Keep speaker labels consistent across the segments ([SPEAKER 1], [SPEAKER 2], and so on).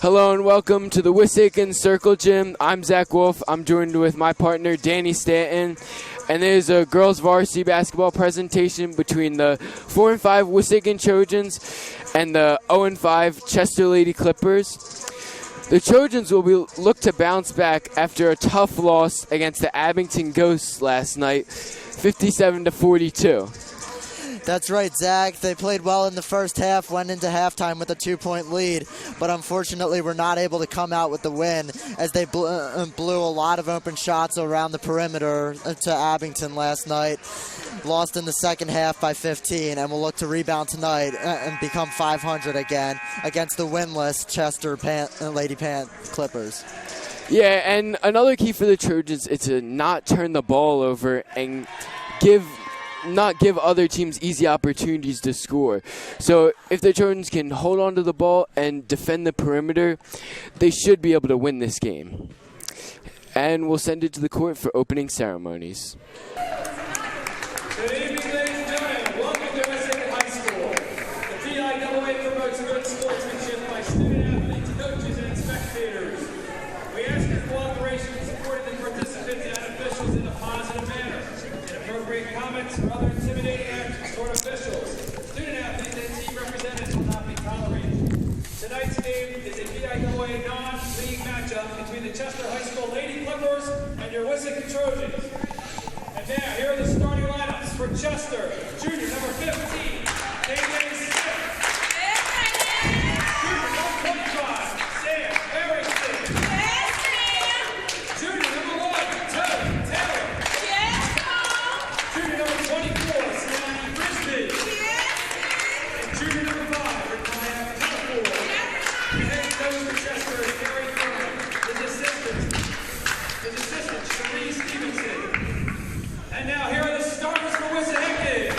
[SPEAKER 1] Hello and welcome to the Wissahickon Circle Gym. I'm Zach Wolf. I'm joined with my partner Danny Stanton. And there's a girls varsity basketball presentation between the 4-5 Wissahickon Trojans and the 0-5 Chester Lady Clippers. The Trojans will look to bounce back after a tough loss against the Abington Ghosts last night, 57-42.
[SPEAKER 2] That's right, Zach. They played well in the first half, went into halftime with a 2-point lead, but unfortunately were not able to come out with the win as they blew a lot of open shots around the perimeter to Abington last night. Lost in the second half by 15, and will look to rebound tonight and become 500 again against the winless Chester Lady Clippers.
[SPEAKER 1] Yeah, and another key for the Trojans is to not turn the ball over and not give other teams easy opportunities to score. So if the Trojans can hold on to the ball and defend the perimeter, they should be able to win this game. And we'll send it to the court for opening ceremonies.
[SPEAKER 3] Good evening, ladies and gentlemen. Welcome to Wissahickon High School. The PIAA promotes good sportsmanship by student athletes, coaches, and spectators. We ask your cooperation in supporting the participants and officials in a positive manner. Inappropriate comments or other intimidating actions toward officials, student athletes, and team representatives will not be tolerated. Tonight's game is a PIAA non-league matchup between the Chester High School Lady Clippers and your Wissahickon Trojans. And now, here are the starting lineups for Chester. Junior number 15, KJ Smith. Junior number 25, Sam Harrison. Junior number 1, Taylor. Junior number 24, Samantha Frisbee. And junior number 5, Rikaya Kapoor. The head coach for Chester is Gary Thorne. His assistant, Sharice Stevenson. And now here are the starters for Wissahickon.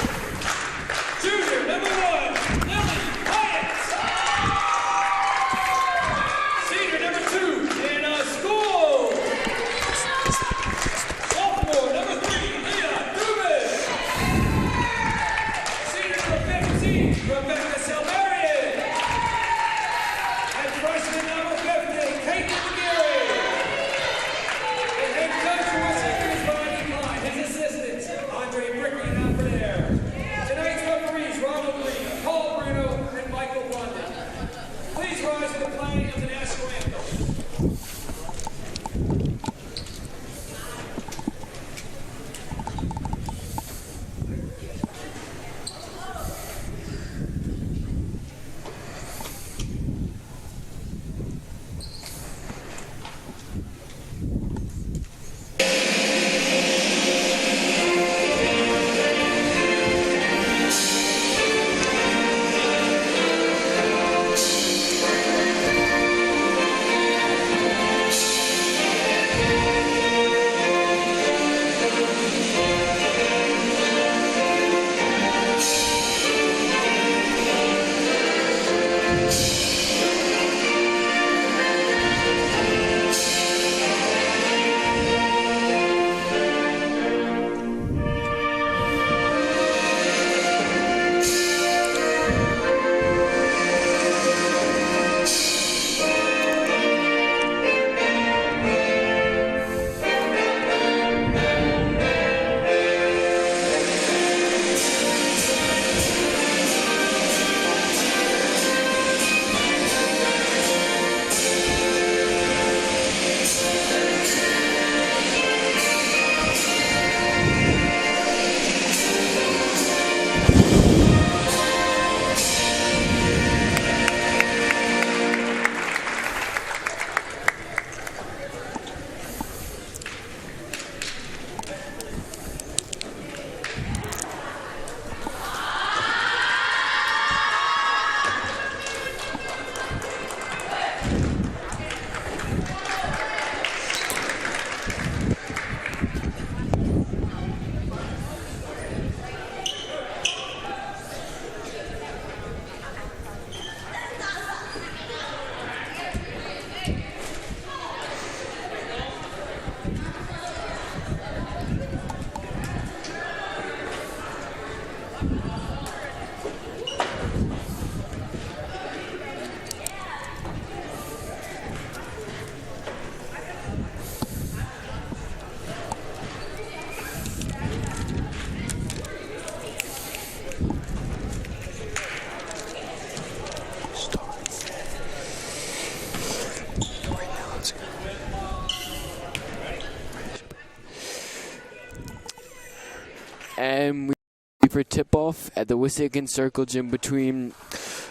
[SPEAKER 1] and we for tip-off at the Wissahickon Circle Gym between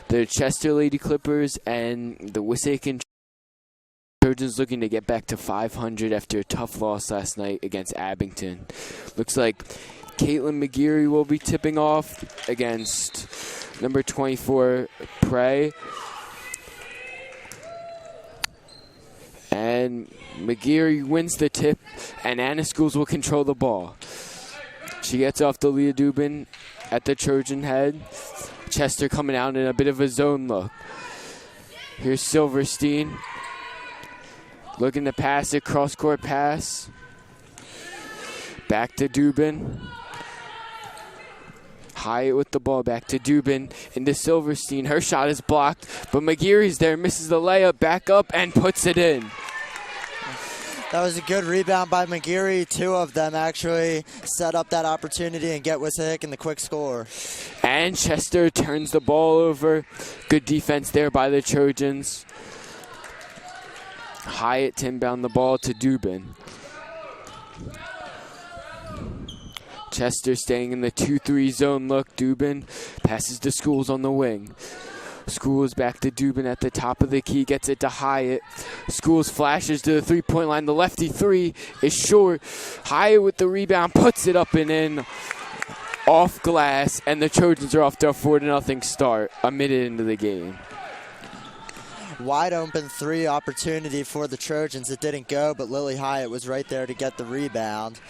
[SPEAKER 1] the Chester Lady Clippers and the Wissahickon Trojans, looking to get back to 500 after a tough loss last night against Abington. Looks like Caitlin McGeary will be tipping off against number 24, Prey. And McGeary wins the tip, and Anna Schools will control the ball. She gets off to Leah Dubin at the Trojan head. Chester coming out in a bit of a zone look. Here's Silverstein looking to pass it, cross-court pass. Back to Dubin. Hyatt with the ball, back to Dubin, into Silverstein. Her shot is blocked, but McGeary's there, misses the layup, back up, and puts it in.
[SPEAKER 2] That was a good rebound by McGeary. Two of them actually set up that opportunity and get Wissahickon the quick score.
[SPEAKER 1] And Chester turns the ball over. Good defense there by the Trojans. Hyatt inbound the ball to Dubin. Chester staying in the 2-3 zone look. Dubin passes to Schools on the wing. Schools back to Dubin at the top of the key, gets it to Hyatt. Schools flashes to the three-point line. The lefty three is short. Hyatt with the rebound, puts it up and in off glass, and the Trojans are off to a 4-0 start a minute into the game.
[SPEAKER 2] Wide open three opportunity for the Trojans. It didn't go, but Lily Hyatt was right there to get the rebound.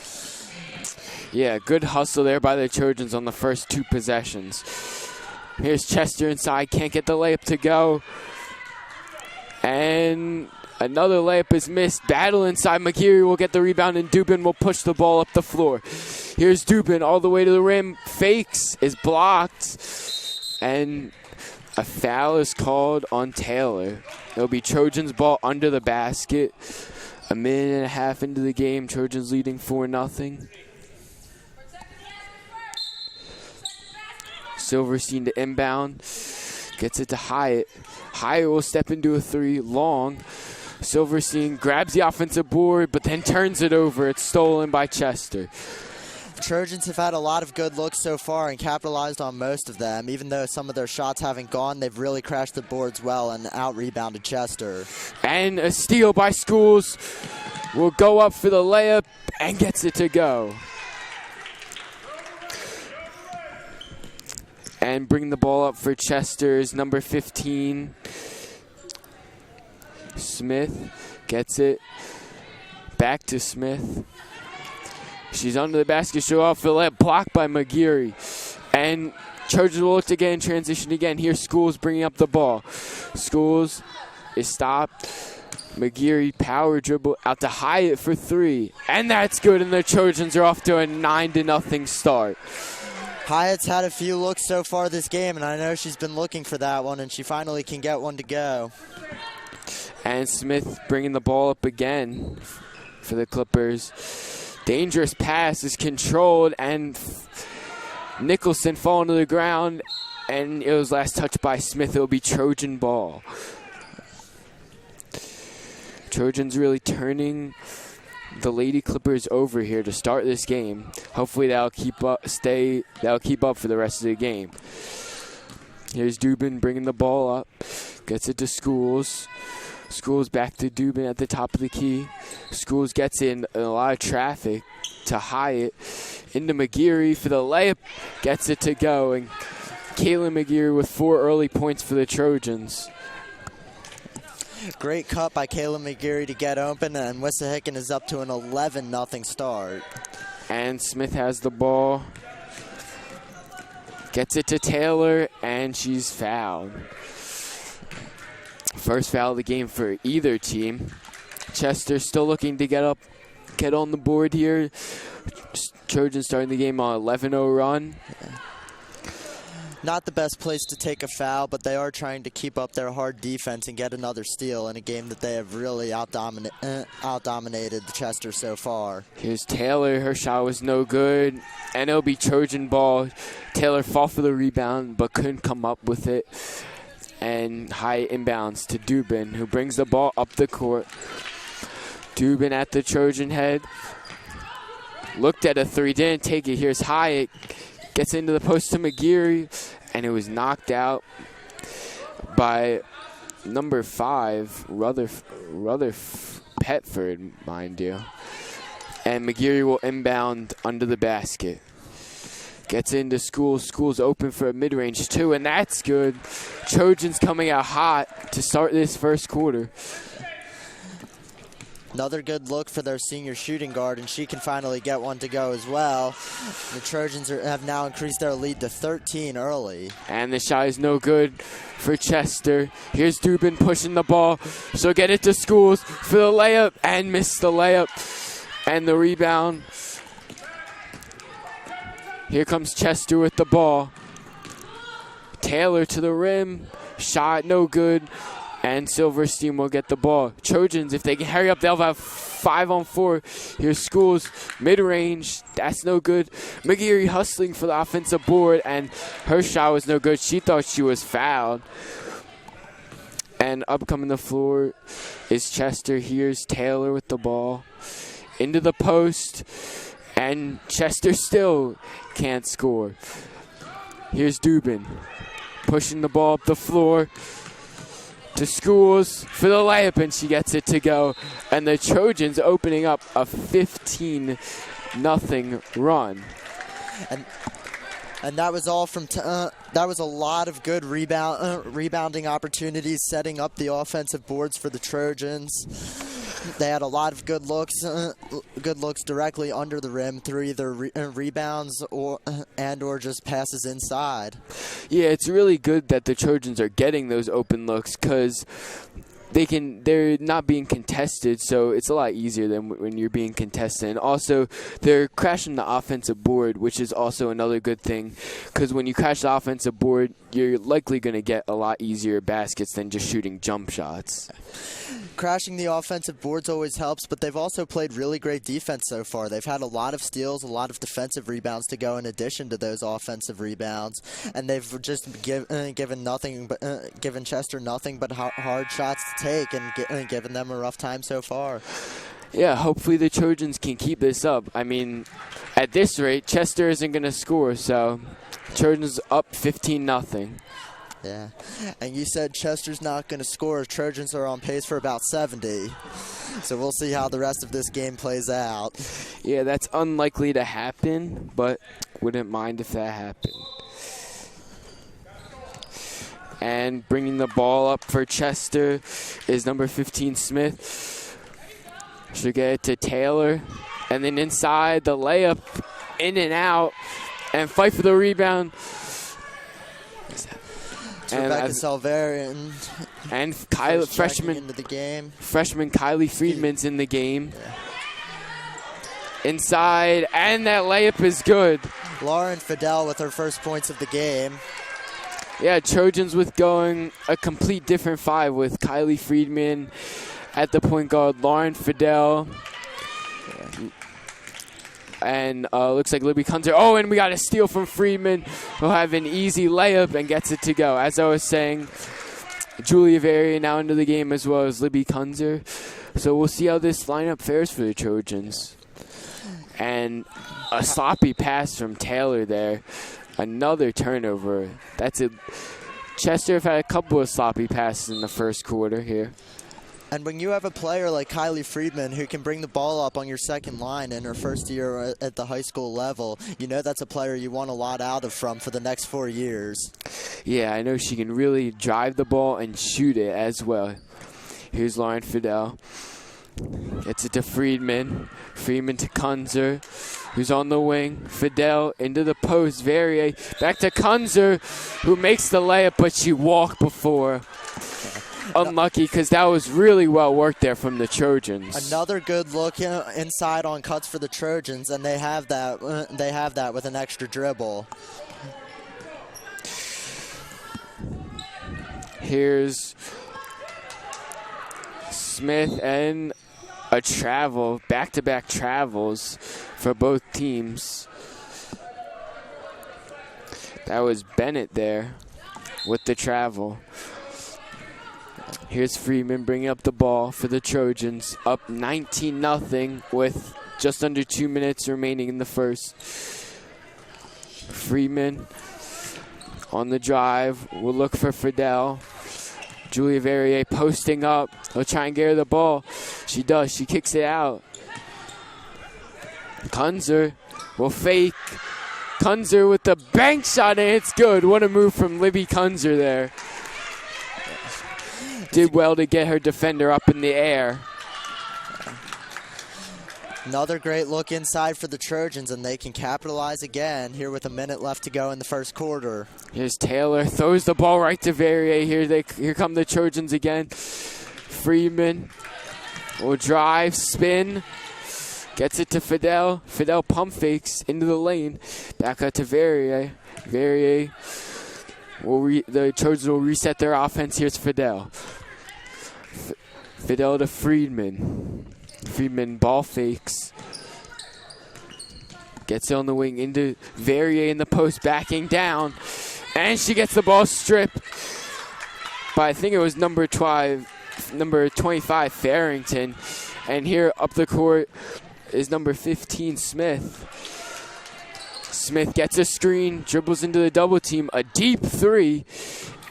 [SPEAKER 1] Yeah, good hustle there by the Trojans on the first two possessions. Here's Chester inside, can't get the layup to go. And another layup is missed. Battle inside, McGeary will get the rebound, and Dubin will push the ball up the floor. Here's Dubin all the way to the rim, fakes, is blocked, and a foul is called on Taylor. It'll be Trojans ball under the basket. A minute and a half into the game, Trojans leading 4-0. Silverstein to inbound, gets it to Hyatt. Hyatt will step into a three, long. Silverstein grabs the offensive board, but then turns it over. It's stolen by Chester.
[SPEAKER 2] Trojans have had a lot of good looks so far and capitalized on most of them. Even though some of their shots haven't gone, they've really crashed the boards well and out-rebounded Chester.
[SPEAKER 1] And a steal by Schools will go up for the layup and gets it to go. And bring the ball up for Chester's number 15. Smith gets it. Back to Smith. She's under the basket, she'll off the layup, blocked by McGeary. And Trojans will look to get in transition again. Here's Schools bringing up the ball. Schools is stopped. McGeary power dribble out to Hyatt for three. And that's good, and the Trojans are off to a 9-0 start.
[SPEAKER 2] Hyatt's had a few looks so far this game, and I know she's been looking for that one, and she finally can get one to go.
[SPEAKER 1] And Smith bringing the ball up again for the Clippers. Dangerous pass is controlled, and Nicholson falling to the ground, and it was last touched by Smith. It will be Trojan ball. Trojans really turning the Lady Clippers over here to start this game. Hopefully that'll keep up for the rest of the game. Here's Dubin bringing the ball up, gets it to Schools. Schools back to Dubin at the top of the key. Schools gets in a lot of traffic to Hyatt, into McGeary for the layup, gets it to go, and Caitlin McGeary with 4 early points for the Trojans.
[SPEAKER 2] Great cut by Caitlin McGeary to get open, and Wissahickon is up to an 11-0 start.
[SPEAKER 1] And Smith has the ball. Gets it to Taylor, and she's fouled. First foul of the game for either team. Chester still looking to get on the board here. Trojans starting the game on 11-0 run.
[SPEAKER 2] Not the best place to take a foul, but they are trying to keep up their hard defense and get another steal in a game that they have really outdominated Chester so far.
[SPEAKER 1] Here's Taylor. Her shot was no good, and it'll be Trojan ball. Taylor fought for the rebound, but couldn't come up with it. And high inbounds to Dubin, who brings the ball up the court. Dubin at the Trojan head. looked at a three, didn't take it. Here's Hyatt, gets into the post to McGeary, and it was knocked out by number 5, Petford, mind you. And McGeary will inbound under the basket. Gets into Schools. Schools open for a mid-range 2, and that's good. Trojans coming out hot to start this first quarter.
[SPEAKER 2] Another good look for their senior shooting guard, and she can finally get one to go as well. The Trojans have now increased their lead to 13 early.
[SPEAKER 1] And the shot is no good for Chester. Here's Dubin pushing the ball. She'll get it to Schools for the layup and miss the layup. And the rebound. Here comes Chester with the ball. Taylor to the rim. Shot no good. And Silverstein will get the ball. Trojans, if they can hurry up, they'll have 5-on-4. Here's Schools, mid-range. That's no good. McGeary hustling for the offensive board, and her shot was no good. She thought she was fouled. And up coming the floor is Chester. Here's Taylor with the ball. Into the post, and Chester still can't score. Here's Dubin pushing the ball up the floor to Schools for the layup, and she gets it to go. And the Trojans opening up a 15-0 run.
[SPEAKER 2] And that was all from that was a lot of good rebounding opportunities, setting up the offensive boards for the Trojans. They had a lot of good looks directly under the rim through either rebounds or just passes inside.
[SPEAKER 1] Yeah, it's really good that the Trojans are getting those open looks because they're not being contested, so it's a lot easier than when you're being contested. And also, they're crashing the offensive board, which is also another good thing, because when you crash the offensive board, you're likely going to get a lot easier baskets than just shooting jump shots.
[SPEAKER 2] Crashing the offensive boards always helps, but they've also played really great defense so far. They've had a lot of steals, a lot of defensive rebounds to go in addition to those offensive rebounds, and they've just given Chester nothing but hard shots to take, and given them a rough time so far.
[SPEAKER 1] Yeah, hopefully the Trojans can keep this up. I mean, at this rate, Chester isn't going to score, so Trojans up 15-0.
[SPEAKER 2] Yeah, and you said Chester's not going to score. Trojans are on pace for about 70. So we'll see how the rest of this game plays out.
[SPEAKER 1] Yeah, that's unlikely to happen, but wouldn't mind if that happened. And bringing the ball up for Chester is number 15, Smith. She'll get it to Taylor. And then inside, the layup, in and out, and fight for the rebound.
[SPEAKER 2] Rebecca Salvarian
[SPEAKER 1] and freshman
[SPEAKER 2] into the game.
[SPEAKER 1] Freshman Kylie Friedman's in the game. Yeah. Inside, and that layup is good.
[SPEAKER 2] Lauren Fidel with her first points of the game.
[SPEAKER 1] Yeah, Trojans with going a complete different 5 with Kylie Friedman at the point guard, Lauren Fidel. Yeah. And looks like Libby Kunzer. Oh, and we got a steal from Friedman, who'll have an easy layup and gets it to go. As I was saying, Julia Varian now into the game as well as Libby Kunzer. So we'll see how this lineup fares for the Trojans. And a sloppy pass from Taylor there. Another turnover. That's it. Chester have had a couple of sloppy passes in the first quarter here.
[SPEAKER 2] And when you have a player like Kylie Friedman who can bring the ball up on your second line in her first year at the high school level, you know that's a player you want a lot out of from for the next 4 years.
[SPEAKER 1] Yeah, I know she can really drive the ball and shoot it as well. Here's Lauren Fidel. Gets it to Friedman. Friedman to Kunzer, who's on the wing. Fidel into the post. Verrier back to Kunzer, who makes the layup, but she walked before. Unlucky, because that was really well worked there from the Trojans.
[SPEAKER 2] Another good look inside on cuts for the Trojans, and they have that. They have that with an extra dribble.
[SPEAKER 1] Here's Smith and a travel, back-to-back travels for both teams. That was Bennett there with the travel. Here's Freeman bringing up the ball for the Trojans, up 19-0 with just under 2 minutes remaining in the first. Freeman on the drive will look for Fidel. Julia Verrier posting up. He'll try and get her the ball. She does. She kicks it out. Kunzer will fake. Kunzer with the bank shot, and it's good. What a move from Libby Kunzer there. Did well to get her defender up in the air.
[SPEAKER 2] Another great look inside for the Trojans, and they can capitalize again here with a minute left to go in the first quarter.
[SPEAKER 1] Here's Taylor, throws the ball right to Verrier. Here come the Trojans again. Freeman will drive, spin, gets it to Fidel. Fidel pump fakes into the lane. Back out to Verrier. Verrier, the Trojans will reset their offense. Here's Fidel. Fidel to Friedman. Friedman ball fakes. Gets it on the wing into Verrier in the post, backing down. And she gets the ball stripped by, I think it was number 25, Farrington. And here up the court is number 15, Smith. Smith gets a screen, dribbles into the double team, a deep three,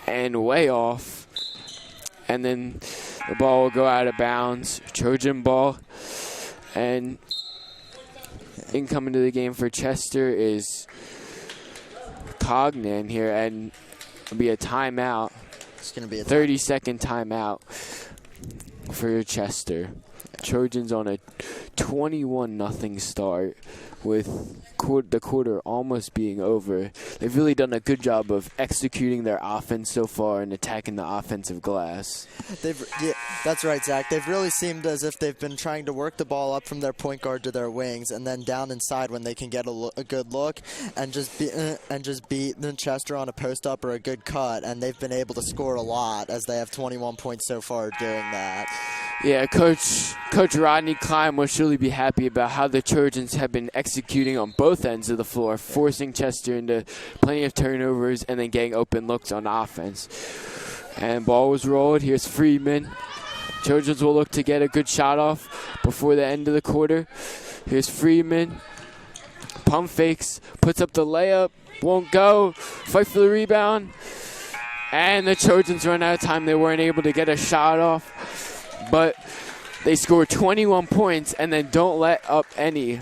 [SPEAKER 1] and way off. And then the ball will go out of bounds. Trojan ball. And incoming to the game for Chester is Cognan here, and it'll be a timeout.
[SPEAKER 2] It's going to be a
[SPEAKER 1] 30-second timeout for Chester. Trojans on a 21-0 start with the quarter almost being over. They've really done a good job of executing their offense so far and attacking the offensive glass.
[SPEAKER 2] That's right, Zach. They've really seemed as if they've been trying to work the ball up from their point guard to their wings, and then down inside when they can get a good look and just beat Chester on a post up or a good cut. And they've been able to score a lot, as they have 21 points so far doing that.
[SPEAKER 1] Yeah, Coach Rodney Klein will surely be happy about how the Trojans have been executing on both ends of the floor, forcing Chester into plenty of turnovers and then getting open looks on offense. And ball was rolled. Here's Freeman. Trojans will look to get a good shot off before the end of the quarter. Here's Freeman. Pump fakes, puts up the layup, won't go. Fight for the rebound. And the Trojans run out of time. They weren't able to get a shot off. But they score 21 points and then don't let up any,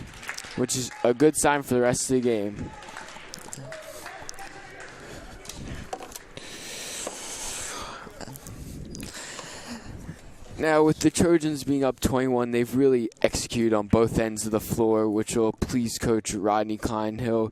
[SPEAKER 1] which is a good sign for the rest of the game. Now, with the Trojans being up 21, they've really executed on both ends of the floor, which will please Coach Rodney Klein. He'll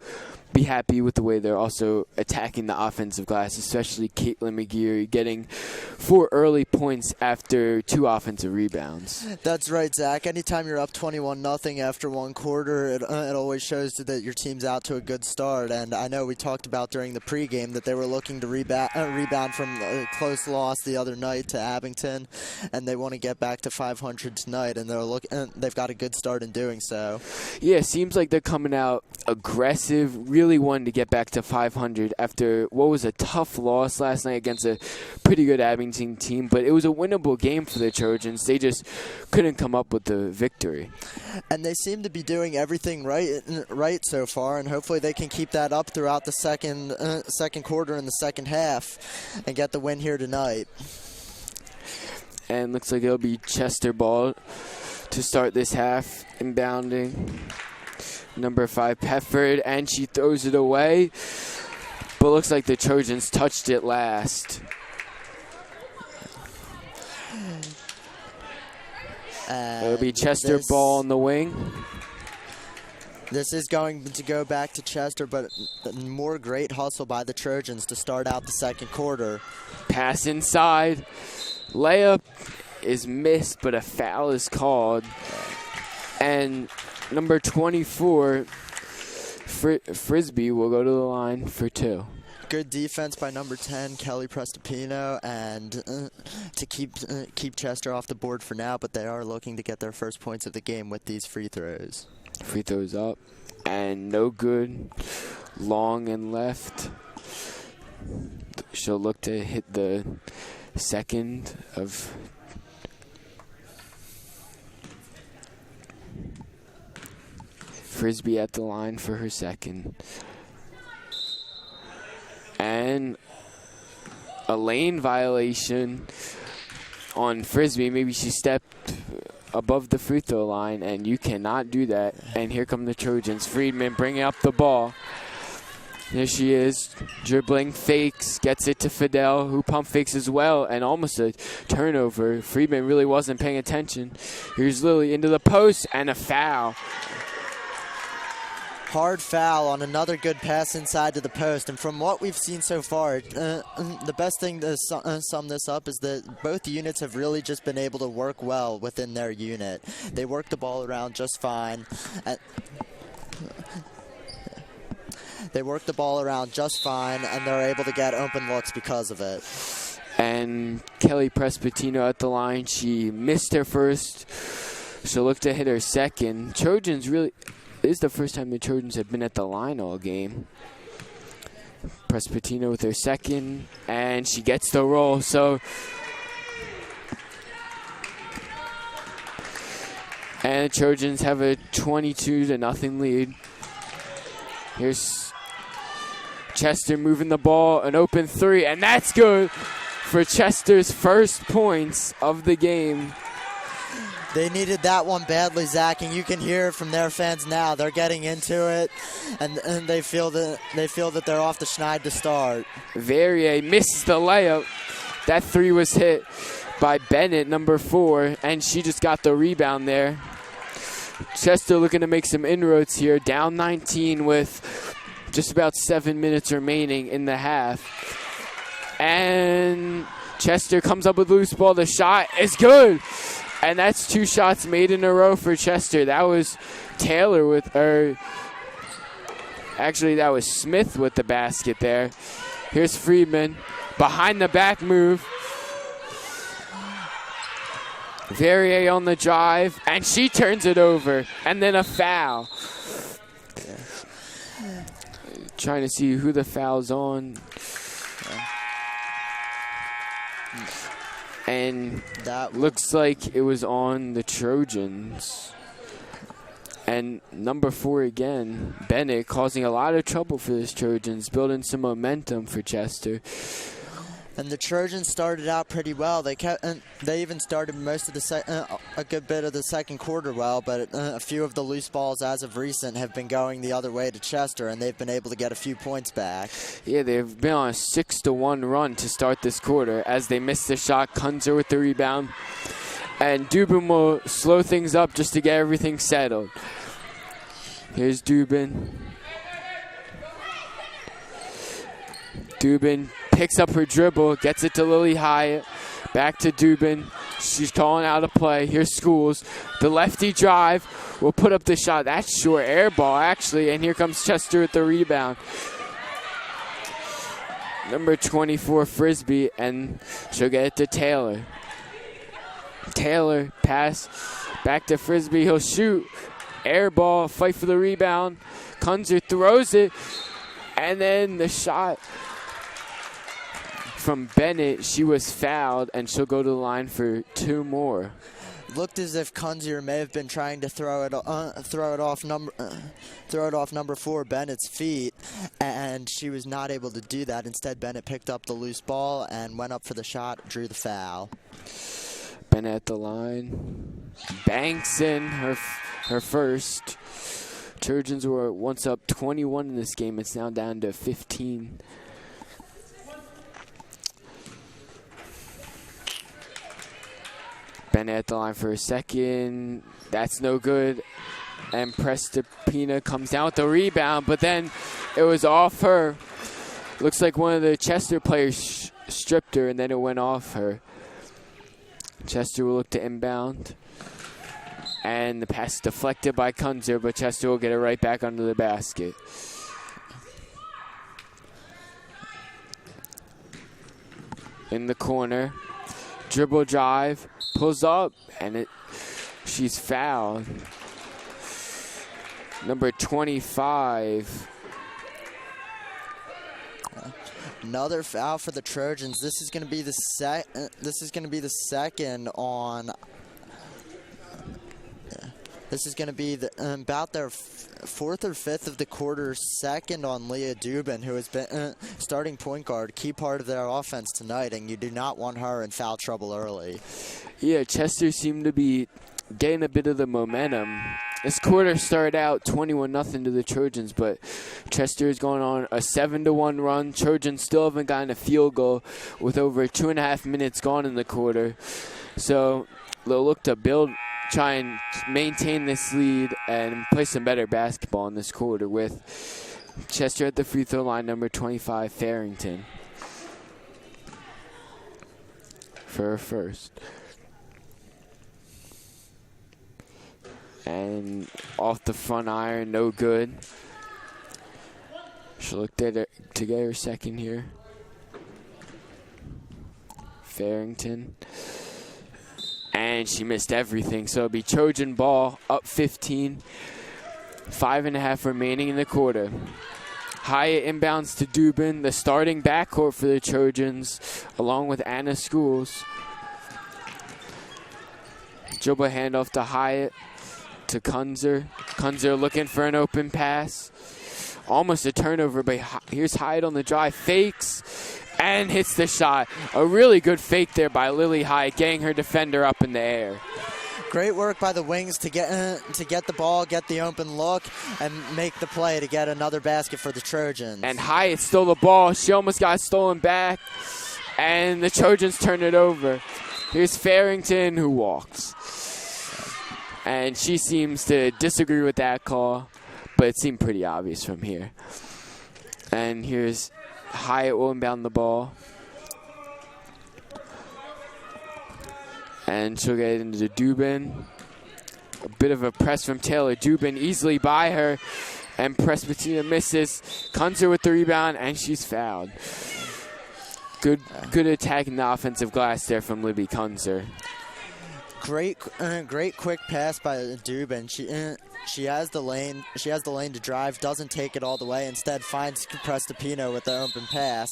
[SPEAKER 1] be happy with the way they're also attacking the offensive glass, especially Caitlin McGeary getting 4 early points after 2 offensive rebounds.
[SPEAKER 2] That's right, Zach. Anytime you're up 21-0 after one quarter, it always shows that your team's out to a good start. And I know we talked about during the pregame that they were looking to rebound from a close loss the other night to Abington, and they want to get back to 500 tonight, and they've got a good start in doing so.
[SPEAKER 1] Yeah, seems like they're coming out aggressive, really wanted to get back to 500 after what was a tough loss last night against a pretty good Abington team, but it was a winnable game for the Trojans. They just couldn't come up with the victory.
[SPEAKER 2] And they seem to be doing everything right so far, and hopefully they can keep that up throughout the second quarter and the second half and get the win here tonight.
[SPEAKER 1] And looks like it'll be Chester ball to start this half, inbounding. Number 5, Pefford, and she throws it away. But looks like the Trojans touched it last. It'll be Chester ball on the wing.
[SPEAKER 2] This is going to go back to Chester, but more great hustle by the Trojans to start out the second quarter.
[SPEAKER 1] Pass inside. Layup is missed, but a foul is called. And number 24, Frisbee, will go to the line for 2.
[SPEAKER 2] Good defense by number 10, Kelly Prestopino, and to keep Chester off the board for now, but they are looking to get their first points of the game with these free throws.
[SPEAKER 1] Free throws up, and no good. Long and left. She'll look to hit the second of Frisbee at the line for her second. And a lane violation on Frisbee. Maybe she stepped above the free throw line, and you cannot do that. And here come the Trojans. Friedman bringing up the ball. There she is, dribbling, fakes, gets it to Fidel, who pump fakes as well, and almost a turnover. Friedman really wasn't paying attention. Here's Lily into the post, and a foul.
[SPEAKER 2] Hard foul on another good pass inside to the post. And from what we've seen so far, the best thing to sum this up is that both units have really just been able to work well within their unit. They work the ball around just fine. They work the ball around just fine, and they're able to get open looks because of it.
[SPEAKER 1] And Kelly Prespatino at the line. She missed her first. She'll look to hit her second. Trojans really... This is the first time the Trojans have been at the line all game. Prespatino with her second, and she gets the roll. So, and the Trojans have a 22-0 lead. Here's Chester moving the ball, an open three, and that's good for Chester's first points of the game.
[SPEAKER 2] They needed that one badly, Zach, and you can hear it from their fans now. They're getting into it, and they feel that they're off the schneid to start.
[SPEAKER 1] Verrier misses the layup. That three was hit by Bennett, number 4, and she just got the rebound there. Chester looking to make some inroads here, down 19 with just about 7 minutes remaining in the half. And Chester comes up with loose ball. The shot is good. And that's 2 shots made in a row for Chester. That was Taylor with her. Actually, that was Smith with the basket there. Here's Friedman. Behind the back move. Verrier on the drive. And she turns it over. And then a foul. Trying to see who the foul's on. And that looks like it was on the Trojans. And number 4 again, Bennett, causing a lot of trouble for this Trojans, building some momentum for Chester.
[SPEAKER 2] And the Trojans started out pretty well. They even started most of the a good bit of the second quarter well, but a few of the loose balls as of recent have been going the other way to Chester, and they've been able to get a few points back.
[SPEAKER 1] Yeah, they've been on a 6-1 run to start this quarter as they missed the shot. Kunzer with the rebound. And Dubin will slow things up just to get everything settled. Here's Dubin. Dubin picks up her dribble, gets it to Lily Hyatt. Back to Dubin. She's calling out a play. Here's Schools. The lefty drive will put up the shot. That's short air ball, actually. And here comes Chester with the rebound. Number 24, Frisbee, and she'll get it to Taylor. Taylor, pass back to Frisbee. He'll shoot. Air ball, fight for the rebound. Kunzer throws it. And then the shot from Bennett, she was fouled, and she'll go to the line for 2 more.
[SPEAKER 2] Looked as if Kunzer may have been trying to throw it off number 4 Bennett's feet, and she was not able to do that. Instead, Bennett picked up the loose ball and went up for the shot, drew the foul.
[SPEAKER 1] Bennett at the line, banks in her first. Trojans were once up 21 in this game. It's now down to 15. Bennett at the line for a second. That's no good. And Prestapina comes down with the rebound, but then it was off her. Looks like one of the Chester players stripped her, and then it went off her. Chester will look to inbound. And the pass deflected by Kunzer, but Chester will get it right back under the basket. In the corner. Dribble drive. Pulls up, and she's fouled. Number 25.
[SPEAKER 2] Another foul for the Trojans. This is going to be the second on This is going to be about their fourth or fifth of the quarter, second on Leah Dubin, who has been starting point guard, key part of their offense tonight, and you do not want her in foul trouble early.
[SPEAKER 1] Yeah, Chester seemed to be getting a bit of the momentum. This quarter started out 21-0 to the Trojans, but Chester is going on a 7-1 run. Trojans still haven't gotten a field goal with over 2.5 minutes gone in the quarter. So they'll look to try and maintain this lead and play some better basketball in this quarter with Chester at the free throw line, number 25, Farrington, for her first. And off the front iron, no good. She'll look to get her second here. Farrington. And she missed everything, so it'll be Trojan ball, up 15. 5.5 remaining in the quarter. Hyatt inbounds to Dubin, the starting backcourt for the Trojans, along with Anna Schools. Dribble handoff to Hyatt, to Kunzer. Kunzer looking for an open pass. Almost a turnover, but here's Hyatt on the drive, fakes, and hits the shot. A really good fake there by Lily Hyatt, getting her defender up in the air.
[SPEAKER 2] Great work by the wings to get the ball, get the open look, and make the play to get another basket for the Trojans.
[SPEAKER 1] And Hyatt stole the ball. She almost got stolen back, and the Trojans turn it over. Here's Farrington, who walks. And she seems to disagree with that call, but it seemed pretty obvious from here. And here's Hyatt will inbound the ball. And she'll get into Dubin. A bit of a press from Taylor. Dubin easily by her. And Presbyterian misses. Kunzer with the rebound, and she's fouled. Good attack in the offensive glass there from Libby Kunzer.
[SPEAKER 2] Great quick pass by Dubin. She has the lane. She has the lane to drive. Doesn't take it all the way. Instead, finds Prestapino with the open pass.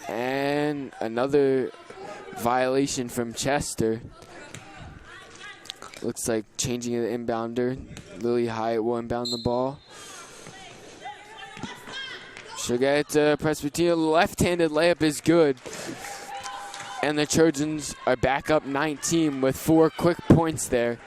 [SPEAKER 1] And another violation from Chester. Looks like changing the inbounder. Lily Hyatt will inbound the ball. She'll get it to Prestapino. Left-handed layup is good. And the Trojans are back up 19 with 4 quick points there.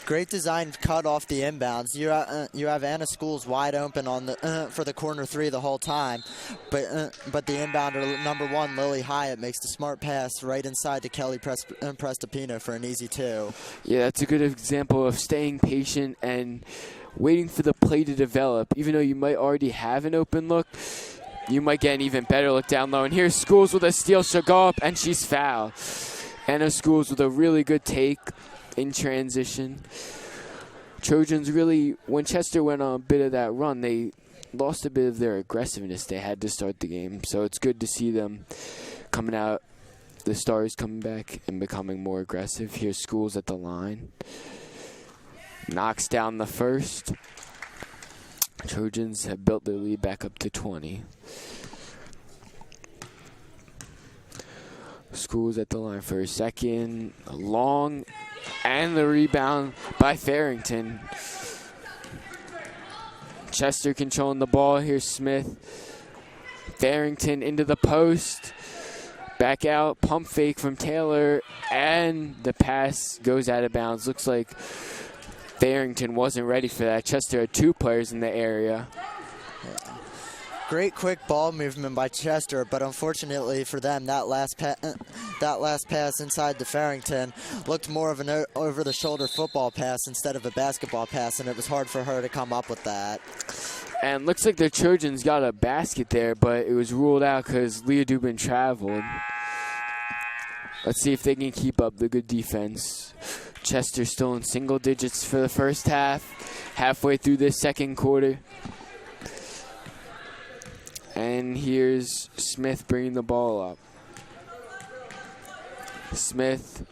[SPEAKER 2] Great design cut off the inbounds. You have Anna Schools wide open on the for the corner three the whole time, but the inbounder number 1 Lily Hyatt makes the smart pass right inside to Kelly Prestapino for an easy 2.
[SPEAKER 1] Yeah, that's a good example of staying patient and waiting for the play to develop. Even though you might already have an open look, you might get an even better look down low. And here's Schools with a steal. She'll go up, and she's fouled. Anna Schools with a really good take in transition. Trojans really, when Chester went on a bit of that run, they lost a bit of their aggressiveness they had to start the game. So it's good to see them coming out, the Stars coming back and becoming more aggressive. Here's Schools at the line. Knocks down the first. Trojans have built their lead back up to 20. Schools at the line for a second. Long, and the rebound by Farrington. Chester controlling the ball. Here's Smith. Farrington into the post. Back out. Pump fake from Taylor. And the pass goes out of bounds. Looks like Farrington wasn't ready for that. Chester had 2 players in the area.
[SPEAKER 2] Great quick ball movement by Chester, but unfortunately for them, that last pass inside to Farrington looked more of an over-the-shoulder football pass instead of a basketball pass, and it was hard for her to come up with that.
[SPEAKER 1] And looks like the Trojans got a basket there, but it was ruled out because Leah Dubin traveled. Let's see if they can keep up the good defense. Chester still in single digits for the first half, halfway through this second quarter. And here's Smith bringing the ball up. Smith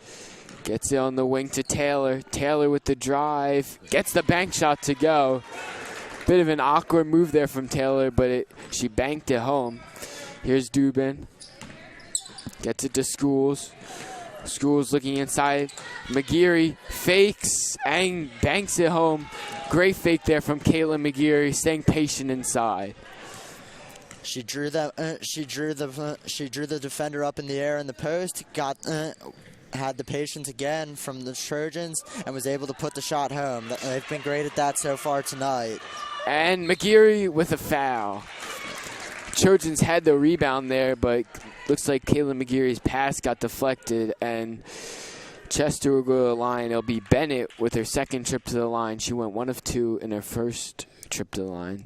[SPEAKER 1] gets it on the wing to Taylor. Taylor with the drive, gets the bank shot to go. Bit of an awkward move there from Taylor, but she banked it home. Here's Dubin. Gets it to Schools. Schools looking inside. McGeary fakes and banks it home. Great fake there from Caitlin McGeary, staying patient inside.
[SPEAKER 2] She drew the defender up in the air in the post. Had the patience again from the Trojans and was able to put the shot home. They've been great at that so far tonight.
[SPEAKER 1] And McGeary with a foul. Trojans had the rebound there, but looks like Caitlin McGeary's pass got deflected, and Chester will go to the line. It'll be Bennett with her second trip to the line. She went 1 of 2 in her first trip to the line.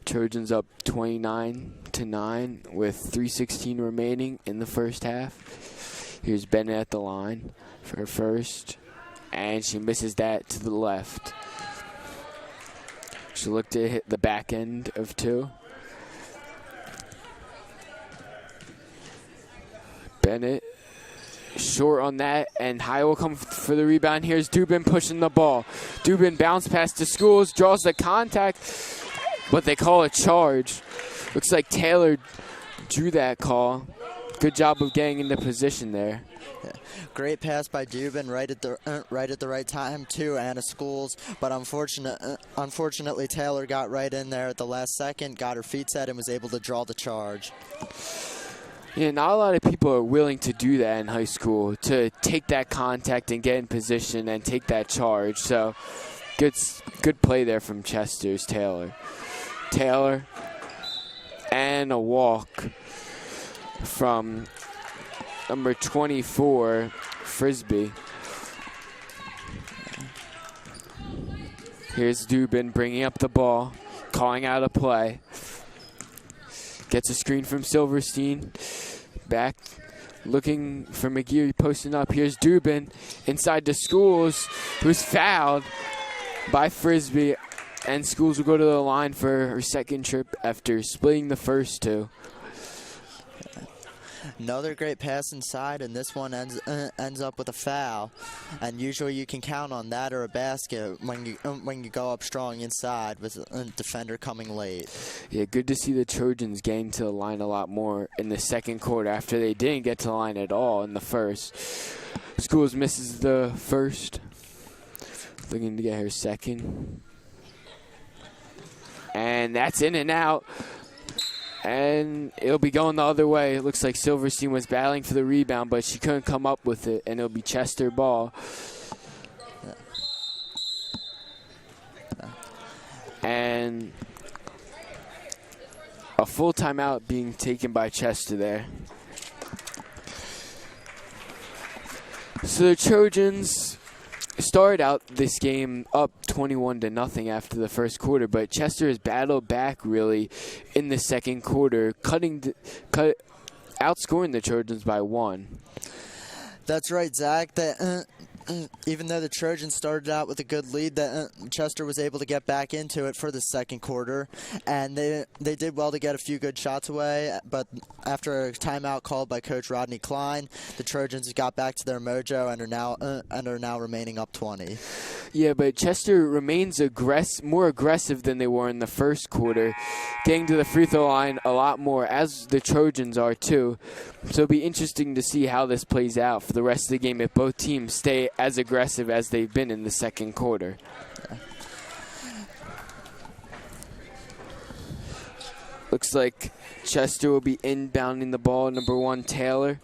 [SPEAKER 1] Trojans up 29-9 with 3:16 remaining in the first half. Here's Bennett at the line for her first, and she misses that to the left. She looked to hit the back end of 2. Bennett short on that, and High will come for the rebound. Here's Dubin pushing the ball. Dubin bounce pass to Schools, draws the contact, but they call a charge. Looks like Taylor drew that call. Good job of getting into position there.
[SPEAKER 2] Yeah. Great pass by Dubin right at the right time to Anna Schools, but unfortunately Taylor got right in there at the last second, got her feet set, and was able to draw the charge.
[SPEAKER 1] Yeah, not a lot of people are willing to do that in high school, to take that contact and get in position and take that charge. So good play there from Chester's Taylor. Taylor, and a walk from number 24, Frisbee. Here's Dubin bringing up the ball, calling out a play. Gets a screen from Silverstein. Back, looking for McGeary, posting up. Here's Dubin inside to Schools, who's fouled by Frisbee. And Schools will go to the line for her second trip after splitting the first 2.
[SPEAKER 2] Another great pass inside, and this one ends up with a foul. And usually you can count on that or a basket when you go up strong inside with a defender coming late. Yeah,
[SPEAKER 1] good to see the Trojans getting to the line a lot more in the second quarter after they didn't get to the line at all in the first. Schools misses the first, looking to get her second. And that's in and out. And it'll be going the other way. It looks like Silverstein was battling for the rebound, but she couldn't come up with it, and it'll be Chester ball. And a full timeout being taken by Chester there. So the Trojans started out this game up 21-0 after the first quarter, but Chester has battled back really in the second quarter, outscoring the Trojans by 1.
[SPEAKER 2] That's right, Zach. Even though the Trojans started out with a good lead, Chester was able to get back into it for the second quarter, and they did well to get a few good shots away, but after a timeout called by Coach Rodney Klein, the Trojans got back to their mojo and are now remaining up 20.
[SPEAKER 1] Yeah, but Chester remains more aggressive than they were in the first quarter, getting to the free throw line a lot more, as the Trojans are too. So it'll be interesting to see how this plays out for the rest of the game if both teams stay as aggressive as they've been in the second quarter. Looks like Chester will be inbounding the ball. Number 1, Taylor.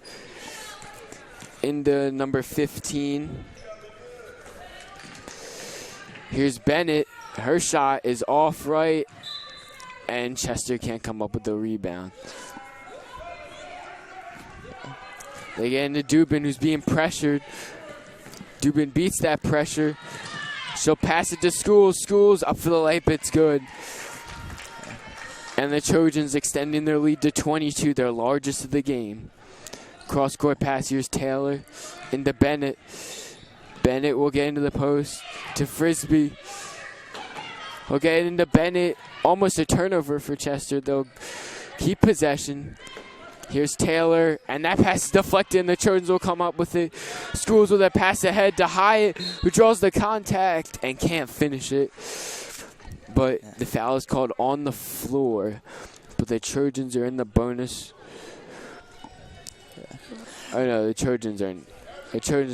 [SPEAKER 1] Into number 15. Here's Bennett. Her shot is off right, and Chester can't come up with the rebound. They get into Dubin, who's being pressured. Dubin beats that pressure. She'll pass it to Schools. Schools up for the layup. It's good. And the Trojans extending their lead to 22, their largest of the game. Cross-court pass. Here's Taylor into Bennett. Bennett will get into the post to Frisbee. He'll get into Bennett. Almost a turnover for Chester. They'll keep possession. Here's Taylor, and that pass is deflected, and the Trojans will come up with it. Schools with a pass ahead to Hyatt, who draws the contact and can't finish it. But the foul is called on the floor. But the Trojans are in the bonus. Oh no, the Trojans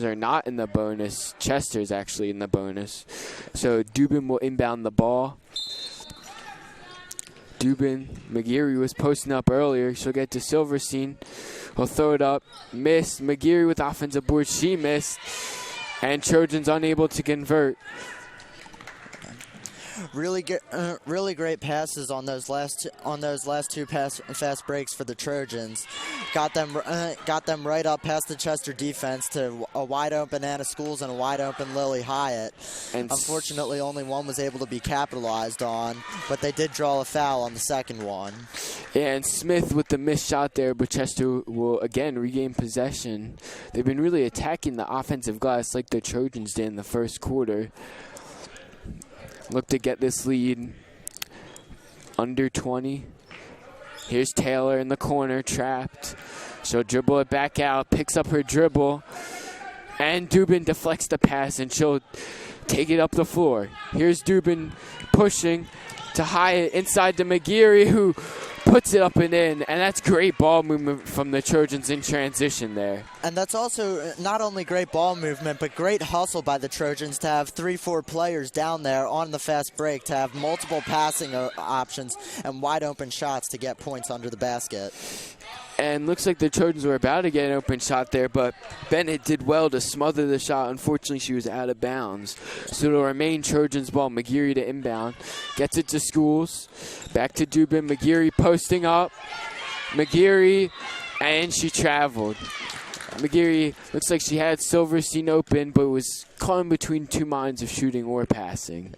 [SPEAKER 1] are not in the bonus. Chester's actually in the bonus. So Dubin will inbound the ball. McGeary was posting up earlier. She'll get to Silverstein. He'll throw it up. Missed. McGeary with offensive board. She missed. And Trojans unable to convert.
[SPEAKER 2] Really great passes on those last two fast breaks for the Trojans. Got them right up past the Chester defense to a wide open Anna Schools and a wide open Lily Hyatt. And unfortunately, only one was able to be capitalized on, but they did draw a foul on the second one.
[SPEAKER 1] Yeah, and Smith with the missed shot there, but Chester will again regain possession. They've been really attacking the offensive glass like the Trojans did in the first quarter. Look to get this lead under 20. Here's Taylor in the corner, trapped. She'll dribble it back out, picks up her dribble, and Dubin deflects the pass, and she'll take it up the floor. Here's Dubin pushing to Hyatt inside to McGeary, who puts it up and in, and that's great ball movement from the Trojans in transition there.
[SPEAKER 2] And that's also not only great ball movement, but great hustle by the Trojans to have 3-4 players down there on the fast break, to have multiple passing options and wide open shots to get points under the basket.
[SPEAKER 1] And looks like the Trojans were about to get an open shot there, but Bennett did well to smother the shot. Unfortunately, she was out of bounds. So it'll remain Trojans ball. McGeary to inbound. Gets it to Schools. Back to Dubin. McGeary posting up. McGeary, and she traveled. McGeary looks like she had Silverstein open, but was caught in between two minds of shooting or passing.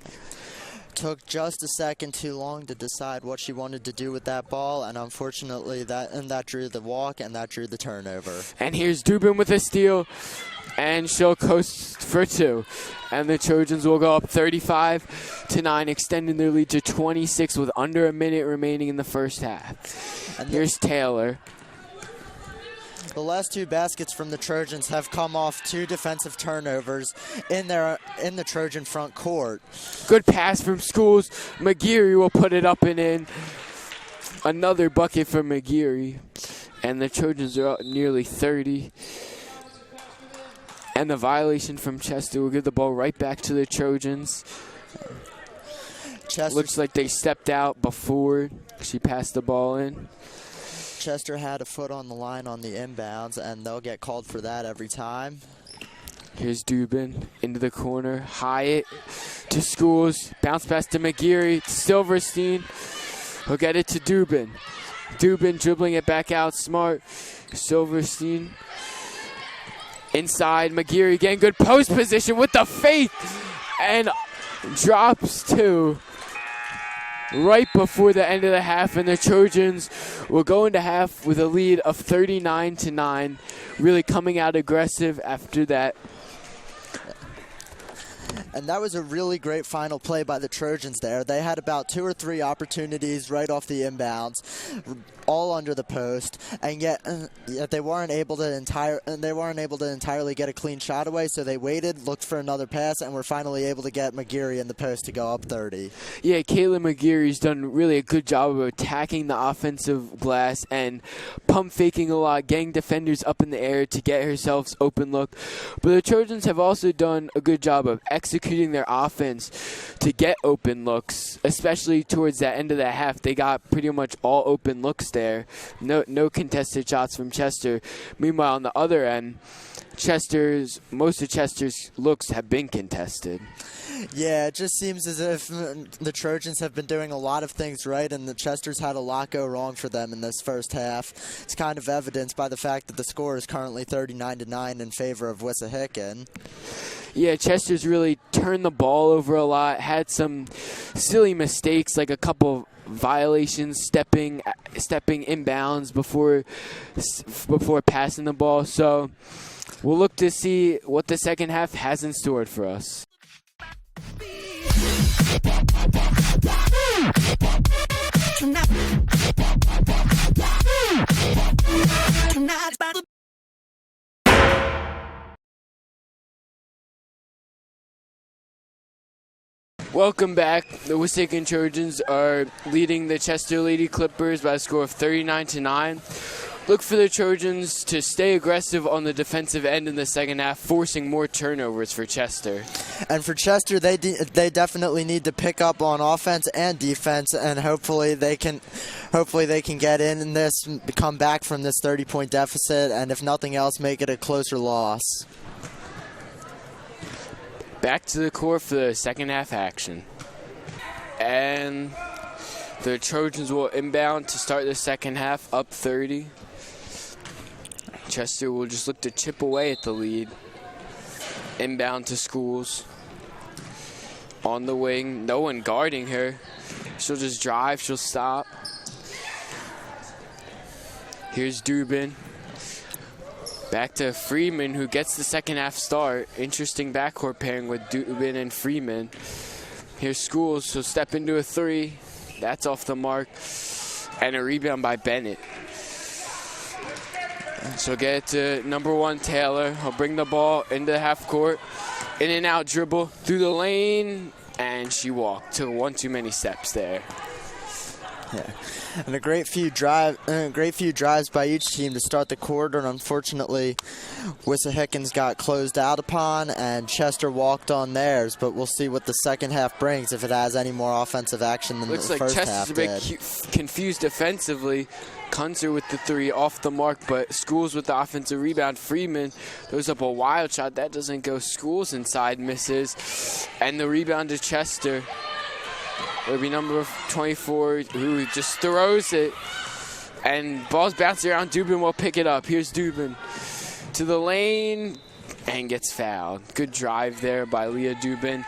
[SPEAKER 2] Took just a second too long to decide what she wanted to do with that ball, and unfortunately that drew the walk and that drew the turnover.
[SPEAKER 1] And here's Dubin with a steal, and she'll coast for two. And the Trojans will go up 35-9, extending their lead to 26 with under a minute remaining in the first half. And here's Taylor.
[SPEAKER 2] The last two baskets from the Trojans have come off two defensive turnovers in the Trojan front court.
[SPEAKER 1] Good pass from Schools. McGeary will put it up and in. Another bucket for McGeary. And the Trojans are up nearly 30. And the violation from Chester will give the ball right back to the Trojans. Looks like they stepped out before she passed the ball in.
[SPEAKER 2] Chester had a foot on the line on the inbounds, and they'll get called for that every time.
[SPEAKER 1] Here's Dubin into the corner. Hyatt to Schools. Bounce pass to McGeary. Silverstein. He'll get it to Dubin. Dubin dribbling it back out. Smart. Silverstein. Inside. McGeary getting good post position with the fake. And drops two. Right before the end of the half, and the Trojans will go into half with a lead of 39-9, really coming out aggressive after that.
[SPEAKER 2] And that was a really great final play by the Trojans there. They had about 2 or 3 opportunities right off the inbounds, all under the post, and yet they weren't able to entirely get a clean shot away. So they waited, looked for another pass, and were finally able to get McGeary in the post to go up 30.
[SPEAKER 1] Yeah, Kayla McGeary's done really a good job of attacking the offensive glass and pump faking a lot, getting defenders up in the air to get herself open look. But the Trojans have also done a good job of executing their offense to get open looks, especially towards the end of the half. They got pretty much all open looks there. No contested shots from Chester. Meanwhile, on the other end, most of Chester's looks have been contested.
[SPEAKER 2] Yeah, it just seems as if the Trojans have been doing a lot of things right, and the Chester's had a lot go wrong for them in this first half. It's kind of evidenced by the fact that the score is currently 39-9 in favor of Wissahickon.
[SPEAKER 1] Yeah, Chester's really turned the ball over a lot, had some silly mistakes, like a couple violations, stepping inbounds before passing the ball. So we'll look to see what the second half has in store for us. Welcome back. The Wissahickon Trojans are leading the Chester Lady Clippers by a score of 39-9. look for the Trojans to stay aggressive on the defensive end in the second half, forcing more turnovers for Chester.
[SPEAKER 2] And for Chester, they definitely need to pick up on offense and defense, and hopefully they can get in this, come back from this 30-point deficit, and if nothing else, make it a closer loss.
[SPEAKER 1] Back to the court for the second half action. And the Trojans will inbound to start the second half, up 30. Chester will just look to chip away at the lead. Inbound to Schools. On the wing, no one guarding her. She'll just drive, she'll stop. Here's Dubin. Back to Freeman, who gets the second half start. Interesting backcourt pairing with Dubin and Freeman. Here's Schools, she'll step into a three. That's off the mark. And a rebound by Bennett. So get it to number 1, Taylor. He'll bring the ball into the half court. In and out dribble through the lane. And she walked. Took one too many steps there.
[SPEAKER 2] Yeah. And a great few drives by each team to start the quarter, and unfortunately Wissahickon got closed out upon and Chester walked on theirs, but we'll see what the second half brings, if it has any more offensive action than the first half did.
[SPEAKER 1] Looks like Chester's a bit confused defensively. Kunzer with the three off the mark, but Schools with the offensive rebound. Freeman throws up a wild shot. That doesn't go. Schools inside misses. And the rebound to Chester. It'll be number 24 who just throws it. And ball's bouncing around. Dubin will pick it up. Here's Dubin to the lane and gets fouled. Good drive there by Leah Dubin.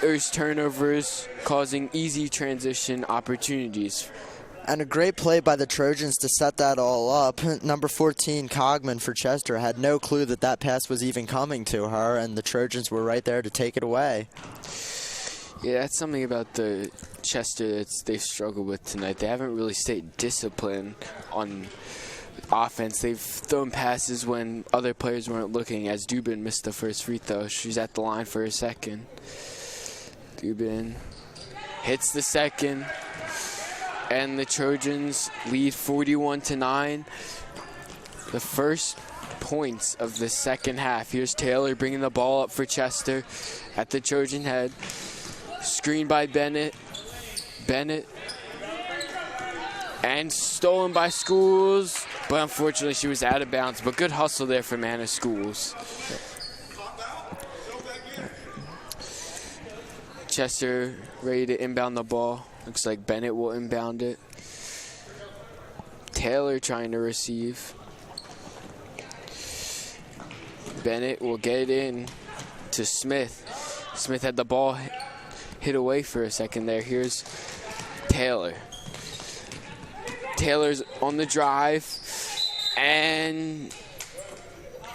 [SPEAKER 1] There's turnovers causing easy transition opportunities.
[SPEAKER 2] And a great play by the Trojans to set that all up. Number 14, Cogman for Chester, had no clue that that pass was even coming to her, and the Trojans were right there to take it away.
[SPEAKER 1] Yeah, that's something about the Chester that they've struggled with tonight. They haven't really stayed disciplined on offense. They've thrown passes when other players weren't looking, as Dubin missed the first free throw. She's at the line for a second. Dubin hits the second. And the Trojans lead 41-9. The first points of the second half. Here's Taylor bringing the ball up for Chester at the Trojan head. Screen by Bennett. And stolen by Schools. But unfortunately she was out of bounds. But good hustle there from Anna Schools. Chester ready to inbound the ball. Looks like Bennett will inbound it. Taylor trying to receive. Bennett will get it in to Smith. Smith had the ball hit away for a second there. Here's Taylor. Taylor's on the drive. And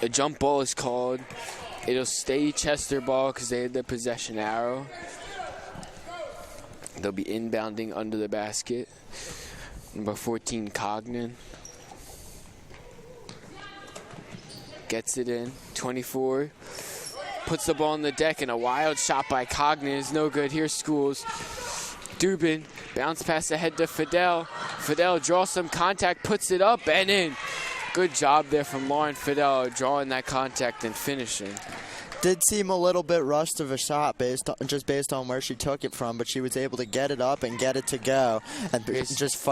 [SPEAKER 1] a jump ball is called. It'll stay Chester ball because they had the possession arrow. They'll be inbounding under the basket. Number 14, Cognan. Gets it in. 24. Puts the ball on the deck, and a wild shot by Cognan is no good. Here's Schools. Dubin. Bounce pass ahead to Fidel. Fidel draws some contact, puts it up and in. Good job there from Lauren Fidel drawing that contact and finishing.
[SPEAKER 2] Did seem a little bit rushed of a shot based on where she took it from, but she was able to get it up and get it to go and just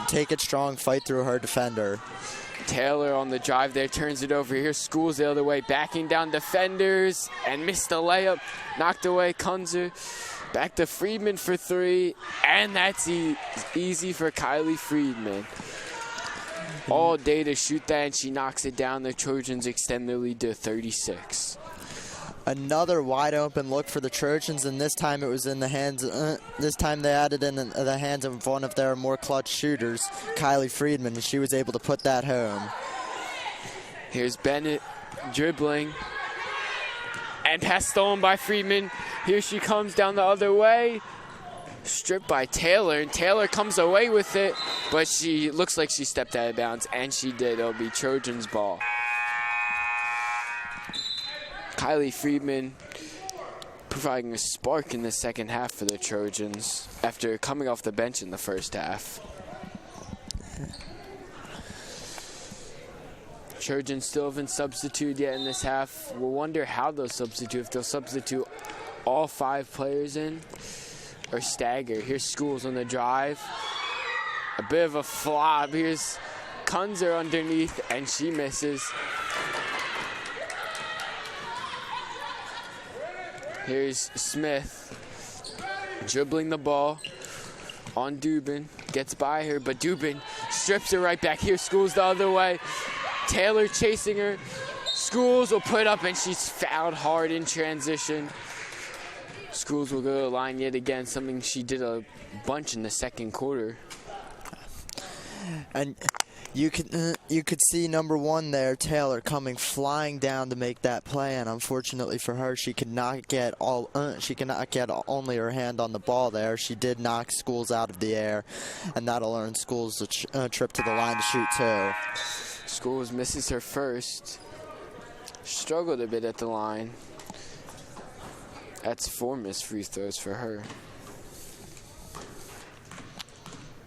[SPEAKER 2] take it strong, fight through her defender.
[SPEAKER 1] Taylor on the drive there turns it over. Here's Schools the other way, backing down defenders and missed the layup. Knocked away Kunzer. Back to Friedman for three, and that's easy for Kylie Friedman. All day to shoot that, and she knocks it down. The Trojans extend their lead to 36.
[SPEAKER 2] Another wide open look for the Trojans, and this time it was in the hands. This time they added in the hands of one of their more clutch shooters, Kylie Friedman, and she was able to put that home.
[SPEAKER 1] Here's Bennett dribbling, and pass stolen by Friedman. Here she comes down the other way, stripped by Taylor, and Taylor comes away with it, but she looks like she stepped out of bounds, and she did. It'll be Trojans ball. Kylie Friedman providing a spark in the second half for the Trojans after coming off the bench in the first half. Trojans still haven't substituted yet in this half. We'll wonder how they'll substitute, if they'll substitute all 5 players in or stagger. Here's Schools on the drive. A bit of a flop. Here's Kunzer underneath, and she misses. Here's Smith dribbling the ball on Dubin. Gets by her, but Dubin strips her right back. Here's Schools the other way. Taylor chasing her. Schools will put up, and she's fouled hard in transition. Schools will go to the line yet again, something she did a bunch in the second quarter.
[SPEAKER 2] And you could see number 1 there, Taylor, coming flying down to make that play, and unfortunately for her, she could not get only her hand on the ball there. She did knock Schools out of the air, and that'll earn Schools a trip to the line to shoot 2.
[SPEAKER 1] Schools misses her first. Struggled a bit at the line. That's 4 missed free throws for her.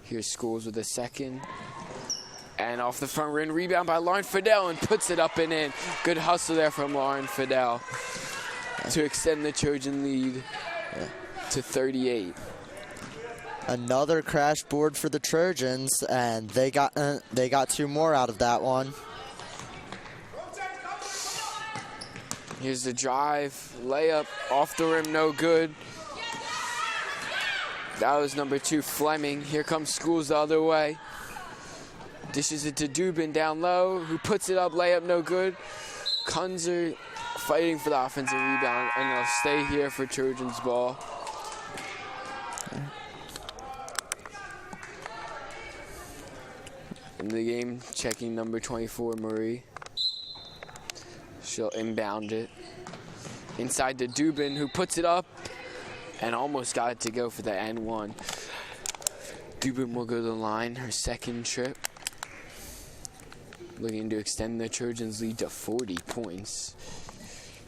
[SPEAKER 1] Here's Schools with a second. And off the front rim, rebound by Lauren Fidel, and puts it up and in. Good hustle there from Lauren Fidel to extend the Trojan lead to 38.
[SPEAKER 2] Another crash board for the Trojans, and they got 2 more out of that one.
[SPEAKER 1] Here's the drive, layup off the rim, no good. That was number 2, Fleming. Here comes Schools the other way. Dishes it to Dubin down low, who puts it up, layup no good. Kunzer fighting for the offensive rebound, and it'll stay here for Trojans ball. In the game, checking number 24, Marie. She'll inbound it. Inside to Dubin, who puts it up and almost got it to go for the N1. Dubin will go to the line, her second trip. Looking to extend the Trojans' lead to 40 points.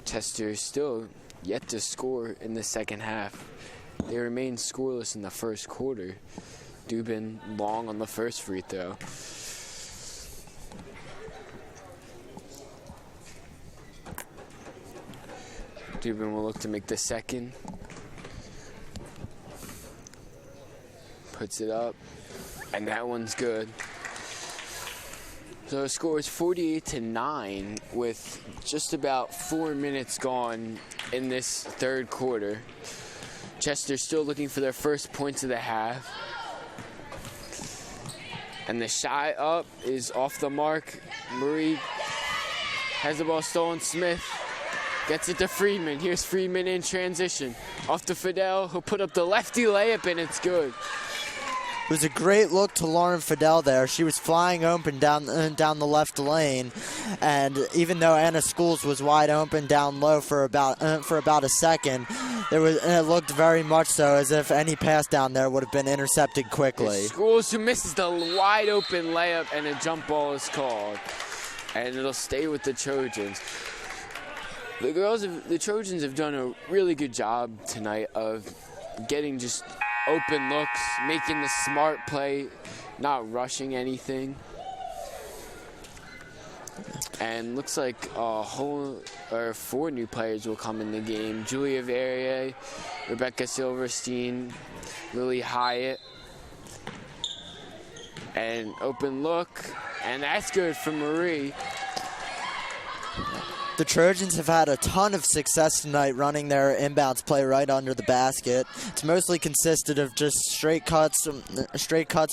[SPEAKER 1] Chester still yet to score in the second half. They remained scoreless in the first quarter. Dubin long on the first free throw. Dubin will look to make the second. Puts it up, and that one's good. So the score is 48-9 with just about 4 minutes gone in this third quarter. Chester still looking for their first points of the half. And the shot up is off the mark. Marie has the ball stolen. Smith gets it to Friedman. Here's Friedman in transition. Off to Fidel, who'll put up the lefty layup, and it's good.
[SPEAKER 2] It was a great look to Lauren Fidel there. She was flying open down the left lane, and even though Anna Schools was wide open down low for about a second, it looked very much so as if any pass down there would have been intercepted quickly.
[SPEAKER 1] Schools who misses the wide open layup, and a jump ball is called, and it'll stay with the Trojans. The Trojans have done a really good job tonight of getting just open looks, making the smart play, not rushing anything. And looks like 4 new players will come in the game. Julia Verrier, Rebecca Silverstein, Lily Hyatt. And open look, and that's good for Marie.
[SPEAKER 2] The Trojans have had a ton of success tonight running their inbounds play right under the basket. It's mostly consisted of just straight cuts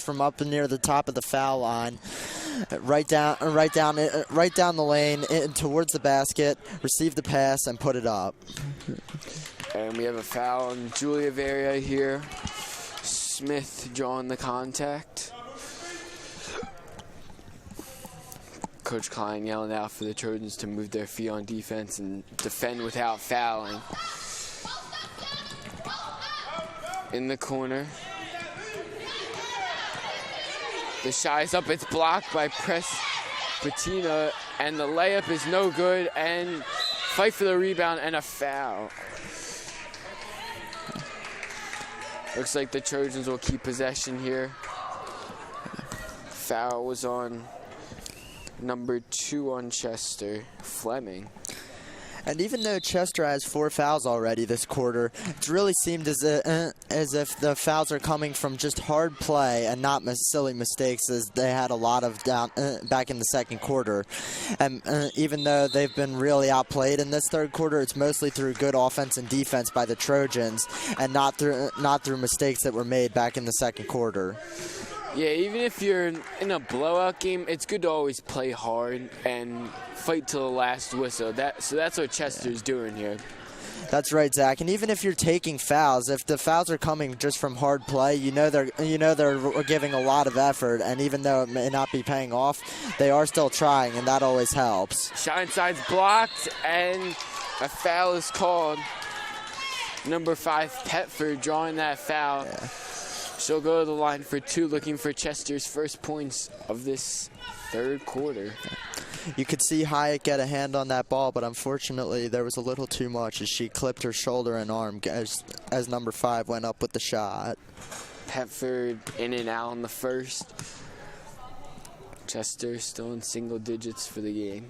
[SPEAKER 2] from up near the top of the foul line, right down the lane towards the basket, receive the pass, and put it up.
[SPEAKER 1] And we have a foul on Julia Verrier here. Smith drawing the contact. Coach Klein yelling out for the Trojans to move their feet on defense and defend without fouling. In the corner. The shot is up. It's blocked by Bettina, and the layup is no good, and fight for the rebound and a foul. Looks like the Trojans will keep possession here. Foul was on Number 2 on Chester, Fleming.
[SPEAKER 2] And even though Chester has 4 fouls already this quarter, it's really seemed as if the fouls are coming from just hard play and not silly mistakes, as they had a lot of back in the second quarter. And even though they've been really outplayed in this third quarter, it's mostly through good offense and defense by the Trojans, and not through mistakes that were made back in the second quarter.
[SPEAKER 1] Yeah, even if you're in a blowout game, it's good to always play hard and fight till the last whistle. So that's what Chester's doing here.
[SPEAKER 2] That's right, Zach. And even if you're taking fouls, if the fouls are coming just from hard play, they're giving a lot of effort. And even though it may not be paying off, they are still trying, and that always helps.
[SPEAKER 1] Shot inside's blocked, and a foul is called. Number 5, Petford, drawing that foul.
[SPEAKER 2] Yeah.
[SPEAKER 1] She'll go to the line for 2, looking for Chester's first points of this third quarter.
[SPEAKER 2] You could see Hyatt get a hand on that ball, but unfortunately there was a little too much as she clipped her shoulder and arm as number 5 went up with the shot.
[SPEAKER 1] Petford in and out on the first. Chester still in single digits for the game.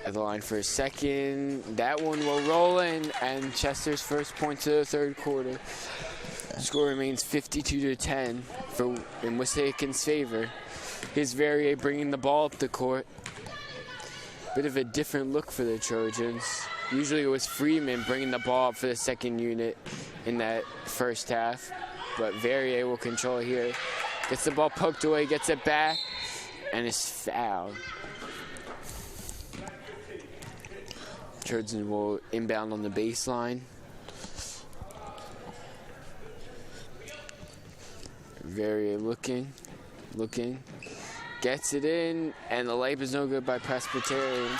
[SPEAKER 1] At the line for a second. That one will roll in, and Chester's first points of the third quarter. The score remains 52-10 in Wissahickon's favor. Here's Verrier bringing the ball up the court. Bit of a different look for the Trojans. Usually it was Freeman bringing the ball up for the second unit in that first half, but Verrier will control here. Gets the ball poked away, gets it back, and is fouled. Trojans will inbound on the baseline. Very looking, gets it in, and the layup is no good by Presbyterian.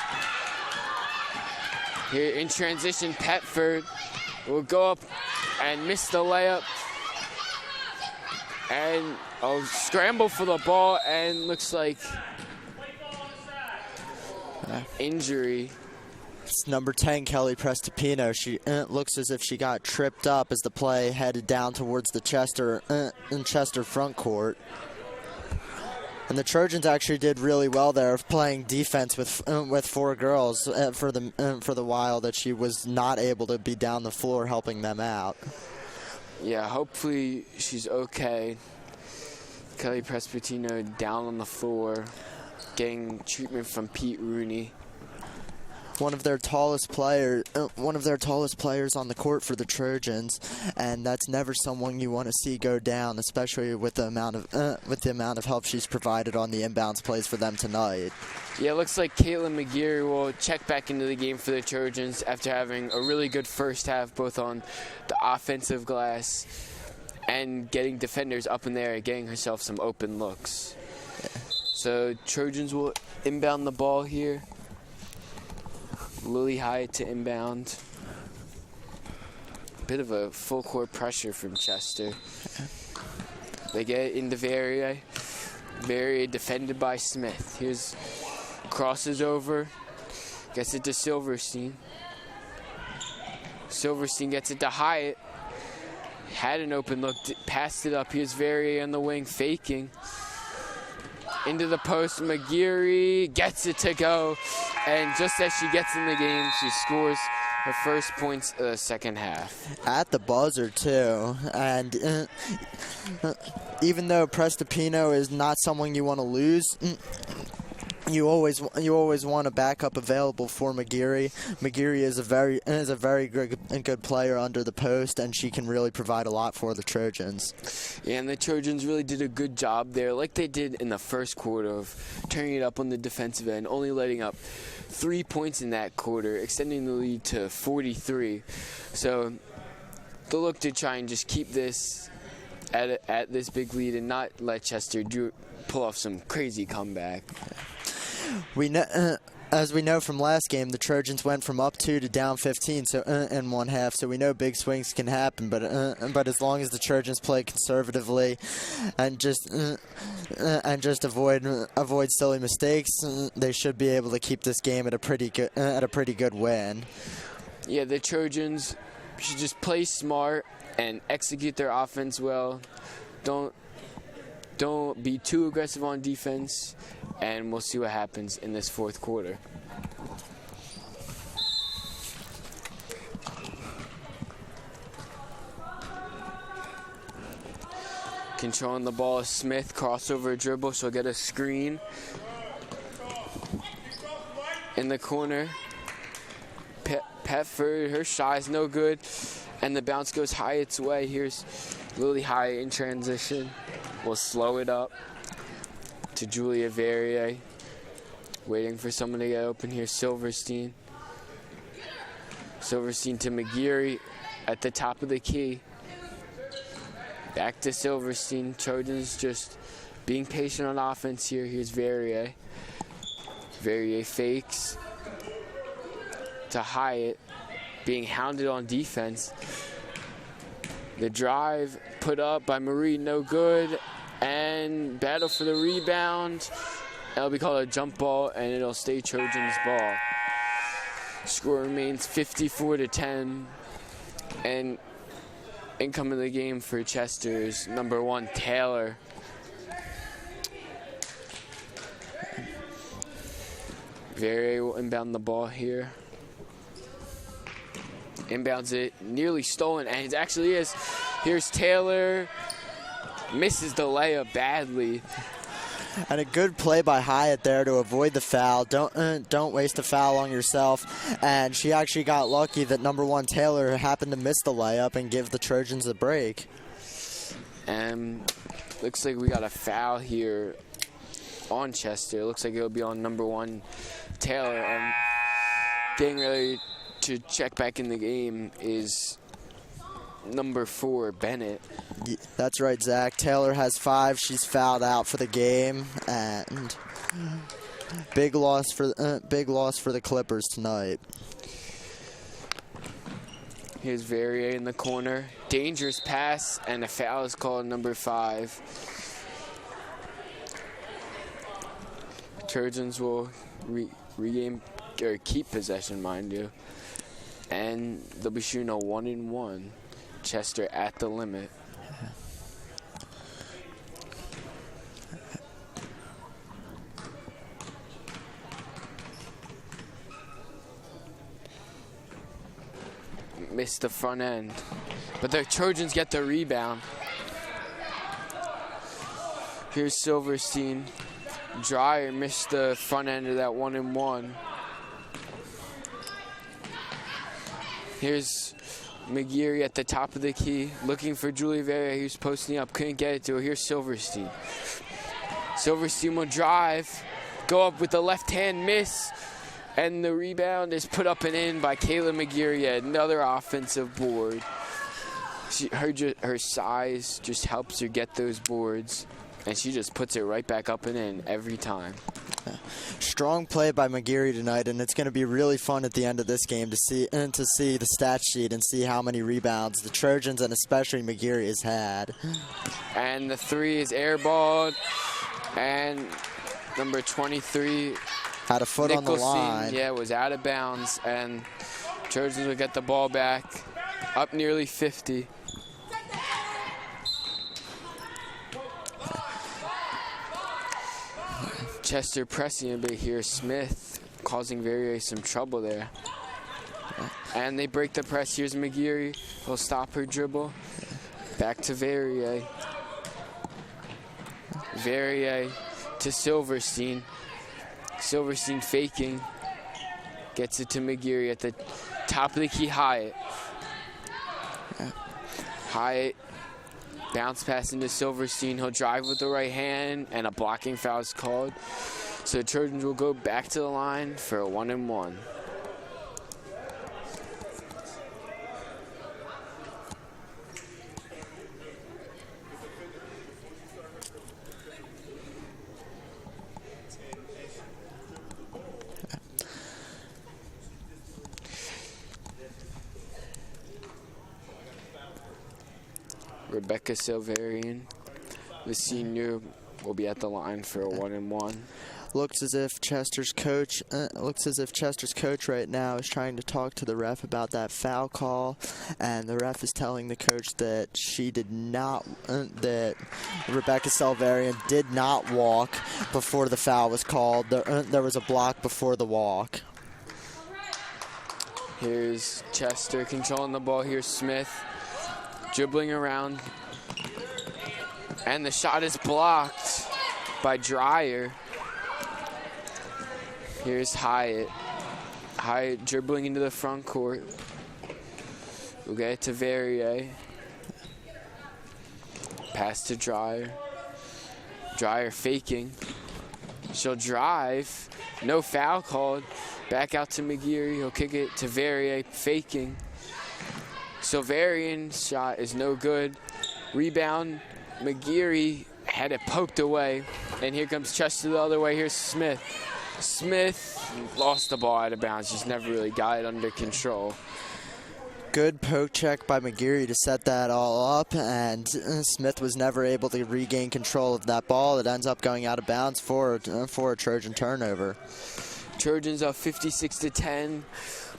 [SPEAKER 1] Here in transition, Petford will go up and miss the layup, and scramble for the ball, and looks like injury.
[SPEAKER 2] It's number 10, Kelly Prestipino. She looks as if she got tripped up as the play headed down towards the Chester front court. And the Trojans actually did really well there, playing defense with 4 girls for the while that she was not able to be down the floor helping them out.
[SPEAKER 1] Yeah, hopefully she's okay. Kelly Prestipino down on the floor, getting treatment from Pete Rooney.
[SPEAKER 2] One of their tallest players on the court for the Trojans, and that's never someone you want to see go down, especially with the amount of help she's provided on the inbounds plays for them tonight.
[SPEAKER 1] Yeah, it looks like Caitlin McGeary will check back into the game for the Trojans after having a really good first half, both on the offensive glass and getting defenders up in there and getting herself some open looks.
[SPEAKER 2] Yeah.
[SPEAKER 1] So Trojans will inbound the ball here. Lily Hyatt to inbound. Bit of a full court pressure from Chester. They get into Verrier. Verrier defended by Smith. Here's crosses over. Gets it to Silverstein. Silverstein gets it to Hyatt. Had an open look, passed it up. Here's Verrier on the wing, faking. Into the post, McGeary gets it to go. And just as she gets in the game, she scores her first points of the second half.
[SPEAKER 2] At the buzzer, too. And even though Prestipino is not someone you want to lose, you always want a backup available for McGeary. McGeary is a very good player under the post, and she can really provide a lot for the Trojans.
[SPEAKER 1] Yeah, and the Trojans really did a good job there, like they did in the first quarter, of turning it up on the defensive end, only letting up 3 points in that quarter, extending the lead to 43. So they'll look to try and just keep this at this big lead and not let Chester pull off some crazy comeback.
[SPEAKER 2] We know, as we know from last game, the Trojans went from up 2 to down 15 in one half, so we know big swings can happen. But as long as the Trojans play conservatively and just avoid silly mistakes, they should be able to keep this game at a pretty good win.
[SPEAKER 1] Yeah, the Trojans should just play smart and execute their offense well. Don't be too aggressive on defense, and we'll see what happens in this fourth quarter. Controlling the ball is Smith, crossover dribble, she'll get a screen. In the corner, Petford, her shot is no good, and the bounce goes Hyatt's way. Here's Lily Hyatt in transition. We'll slow it up to Julia Verrier, waiting for someone to get open. Here's Silverstein. Silverstein to McGeary at the top of the key. Back to Silverstein. Trojans just being patient on offense here. Here's Verrier. Verrier fakes to Hyatt, being hounded on defense. The drive put up by Marie, no good, and battle for the rebound. That'll be called a jump ball, and it'll stay Trojans' ball. Score remains 54-10, and income in the game for Chester is number 1, Taylor. Verrier will inbound the ball here. Inbounds it, nearly stolen, and it actually is. Here's Taylor, misses the layup badly.
[SPEAKER 2] And a good play by Hyatt there to avoid the foul. Don't waste a foul on yourself. And she actually got lucky that number 1 Taylor happened to miss the layup and give the Trojans a break.
[SPEAKER 1] And looks like we got a foul here on Chester. Looks like it'll be on number 1 Taylor. And getting ready to check back in the game is number 4 Bennett.
[SPEAKER 2] Yeah, that's right, Zach. Taylor has 5. She's fouled out for the game, and big loss for the Clippers tonight.
[SPEAKER 1] Here's Verrier in the corner. Dangerous pass, and a foul is called, number 5. Trojans will regain or keep possession, mind you, and they'll be shooting a 1-and-1. Chester at the limit. Missed the front end, but the Trojans get the rebound. Here's Silverstein. Dreyer missed the front end of that 1-and-1. Here's McGeary at the top of the key, looking for Julie Verrier, who's posting up, couldn't get it to her. Here's Silverstein. Silverstein will drive, go up with the left hand, miss, and the rebound is put up and in by Kayla McGeary, another offensive board. Her size just helps her get those boards, and she just puts it right back up and in every time.
[SPEAKER 2] Strong play by McGeary tonight, and it's going to be really fun at the end of this game to see the stat sheet and see how many rebounds the Trojans and especially McGeary has had.
[SPEAKER 1] And the 3 is airballed, and number 23
[SPEAKER 2] had a foot on the line.
[SPEAKER 1] Yeah, was out of bounds, and Trojans will get the ball back, up nearly 50. Chester pressing a bit here. Smith causing Verrier some trouble there. And they break the press. Here's McGeary. He'll stop her dribble. Back to Verrier. Verrier to Silverstein. Silverstein faking. Gets it to McGeary at the top of the key. Hyatt. Hyatt. Bounce pass into Silverstein. He'll drive with the right hand, and a blocking foul is called. So the Trojans will go back to the line for a 1-and-1. Rebecca Silverian, the senior, will be at the line for a 1-and-1.
[SPEAKER 2] Looks as if Chester's coach right now is trying to talk to the ref about that foul call, and the ref is telling the coach that that Rebecca Salvarian did not walk before the foul was called. There was a block before the walk.
[SPEAKER 1] Here's Chester controlling the ball. Here's Smith dribbling around. And the shot is blocked by Dreyer. Here's Hyatt. Hyatt dribbling into the front court. We'll get it to Verrier. Pass to Dreyer. Dreyer faking. She'll drive. No foul called. Back out to McGeary. He'll kick it to Verrier, faking. Silverian's shot is no good. Rebound. McGeary had it poked away. And here comes Chester the other way. Here's Smith. Smith lost the ball out of bounds. Just never really got it under control.
[SPEAKER 2] Good poke check by McGeary to set that all up, and Smith was never able to regain control of that ball. It ends up going out of bounds for a Trojan turnover.
[SPEAKER 1] Trojans up 56-10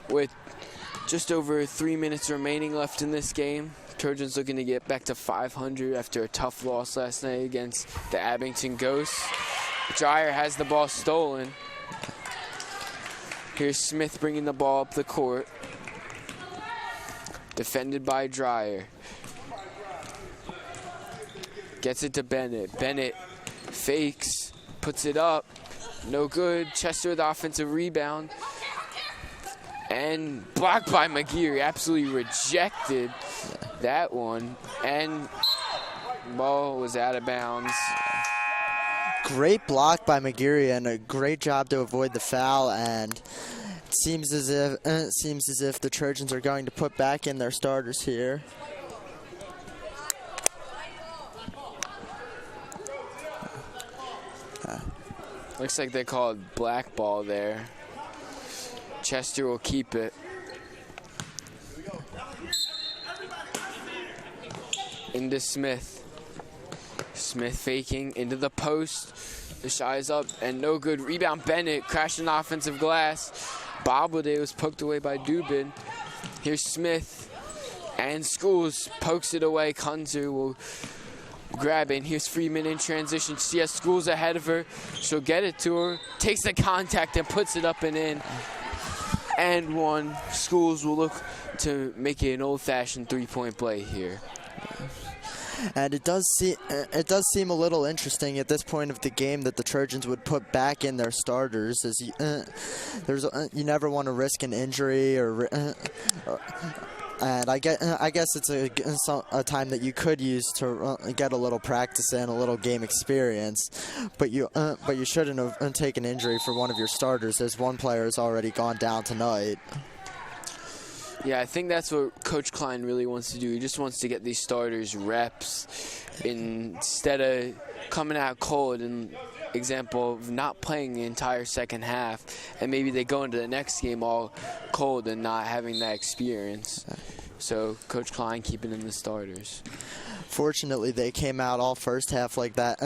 [SPEAKER 1] with just over 3 minutes remaining left in this game. Trojans looking to get back to 500 after a tough loss last night against the Abington Ghosts. Dreyer has the ball stolen. Here's Smith bringing the ball up the court. Defended by Dreyer. Gets it to Bennett. Bennett fakes, puts it up. No good. Chester with the offensive rebound. And blocked by McGeary. Absolutely rejected that one. And ball was out of bounds.
[SPEAKER 2] Great block by McGeary and a great job to avoid the foul, and it seems as if the Trojans are going to put back in their starters here.
[SPEAKER 1] Looks like they called black ball there. Chester will keep it. Into Smith. Smith faking into the post. The shot is up and no good. Rebound Bennett crashing the offensive glass. Bobbled was poked away by Dubin. Here's Smith and Schools pokes it away. Kunzer will grab it. And here's Freeman in transition. She has Schools ahead of her. She'll get it to her. Takes the contact and puts it up and in. And one. Schools will look to make it an old-fashioned three-point play here.
[SPEAKER 2] And it does seem a little interesting at this point of the game that the Trojans would put back in their starters, as you never want to risk an injury and I guess it's a time that you could use to get a little practice in, a little game experience, but you shouldn't have taken injury for one of your starters, as one player has already gone down tonight.
[SPEAKER 1] Yeah, I think that's what Coach Klein really wants to do. He just wants to get these starters reps instead of coming out cold. An example of not playing the entire second half, and maybe they go into the next game all cold and not having that experience. So Coach Klein keeping in the starters.
[SPEAKER 2] Fortunately, they came out all first half like that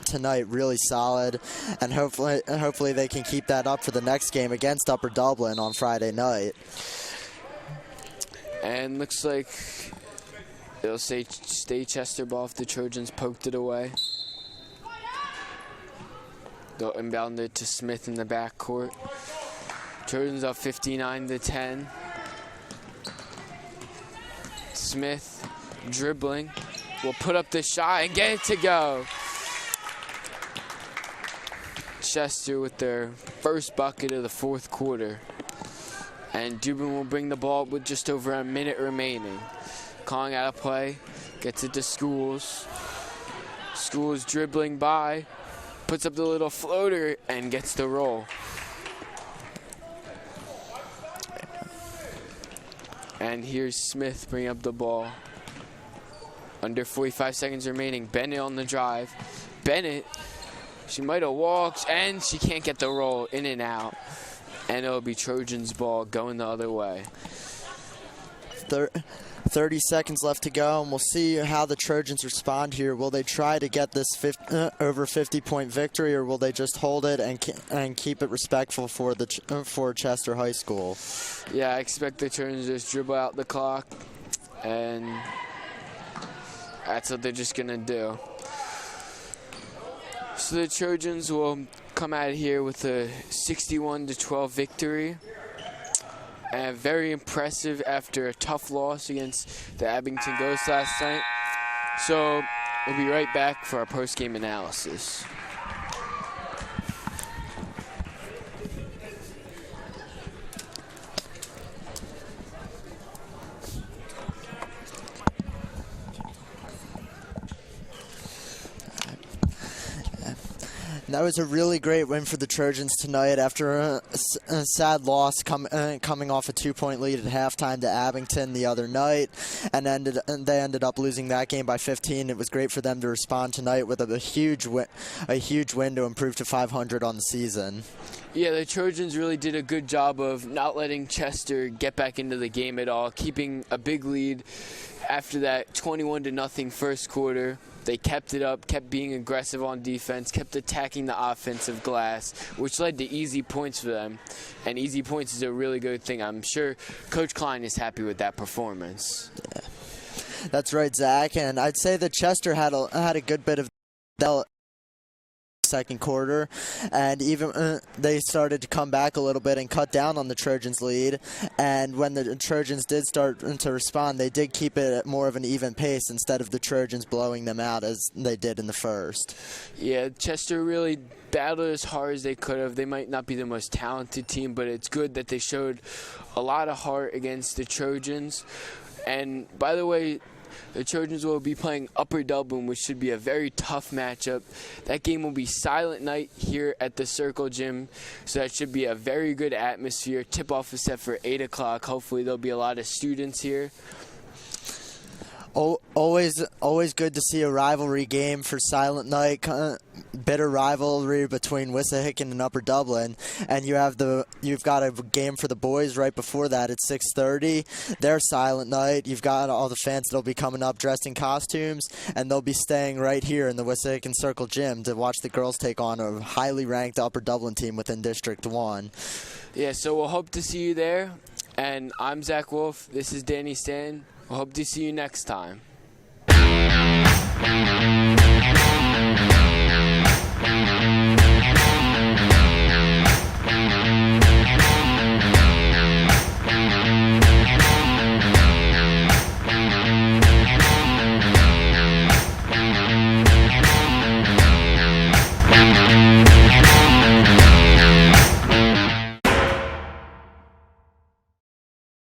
[SPEAKER 2] tonight, really solid, and hopefully they can keep that up for the next game against Upper Dublin on Friday night.
[SPEAKER 1] And looks like it'll say stay Chester ball if the Trojans poked it away. They'll inbound it to Smith in the backcourt. Trojans up 59-10. Smith dribbling, will put up the shot and get it to go. Chester with their first bucket of the fourth quarter. And Dubin will bring the ball with just over a minute remaining. Calling out a play, gets it to Schools. Schools dribbling by, puts up the little floater and gets the roll. And here's Smith bringing up the ball. Under 45 seconds remaining. Bennett on the drive. Bennett, she might have walked, and she can't get the roll, in and out. And it'll be Trojans ball going the other way.
[SPEAKER 2] 30 seconds left to go, and we'll see how the Trojans respond here. Will they try to get this over 50-point victory, or will they just hold it and keep it respectful for for Chester High School?
[SPEAKER 1] Yeah, I expect the Trojans to just dribble out the clock, and that's what they're just going to do. So the Trojans will come out here with a 61-12 victory. And very impressive after a tough loss against the Abington Ghosts last night. So we'll be right back for our post-game analysis.
[SPEAKER 2] That was a really great win for the Trojans tonight after a sad loss coming off a 2-point lead at halftime to Abington the other night, and they ended up losing that game by 15. It was great for them to respond tonight with a huge win to improve to 500 on the season.
[SPEAKER 1] Yeah, the Trojans really did a good job of not letting Chester get back into the game at all, keeping a big lead after that 21-0 first quarter. They kept it up, kept being aggressive on defense, kept attacking the offensive glass, which led to easy points for them. And easy points is a really good thing. I'm sure Coach Klein is happy with that performance.
[SPEAKER 2] Yeah. That's right, Zach. And I'd say that Chester had a good bit of second quarter, and even they started to come back a little bit and cut down on the Trojans' lead. And when the Trojans did start to respond, they did keep it at more of an even pace instead of the Trojans blowing them out as they did in the first.
[SPEAKER 1] Yeah, Chester really battled as hard as they could have. They might not be the most talented team, but it's good that they showed a lot of heart against the Trojans. And by the way, the Trojans will be playing Upper Dublin, which should be a very tough matchup. That game will be silent night here at the Circle Gym, so that should be a very good atmosphere. Tip-off is set for 8 o'clock. Hopefully there'll be a lot of students here.
[SPEAKER 2] Always good to see a rivalry game for Silent Night. Bitter rivalry between Wissahickon and Upper Dublin, and you've got a game for the boys right before that at 6:30. Their Silent Night. You've got all the fans that'll be coming up dressed in costumes, and they'll be staying right here in the Wissahickon Circle Gym to watch the girls take on a highly ranked Upper Dublin team within District 1.
[SPEAKER 1] Yeah, so we'll hope to see you there. And I'm Zach Wolf. This is Danny Stanton. We'll hope to see you next time.
[SPEAKER 4] Thank you.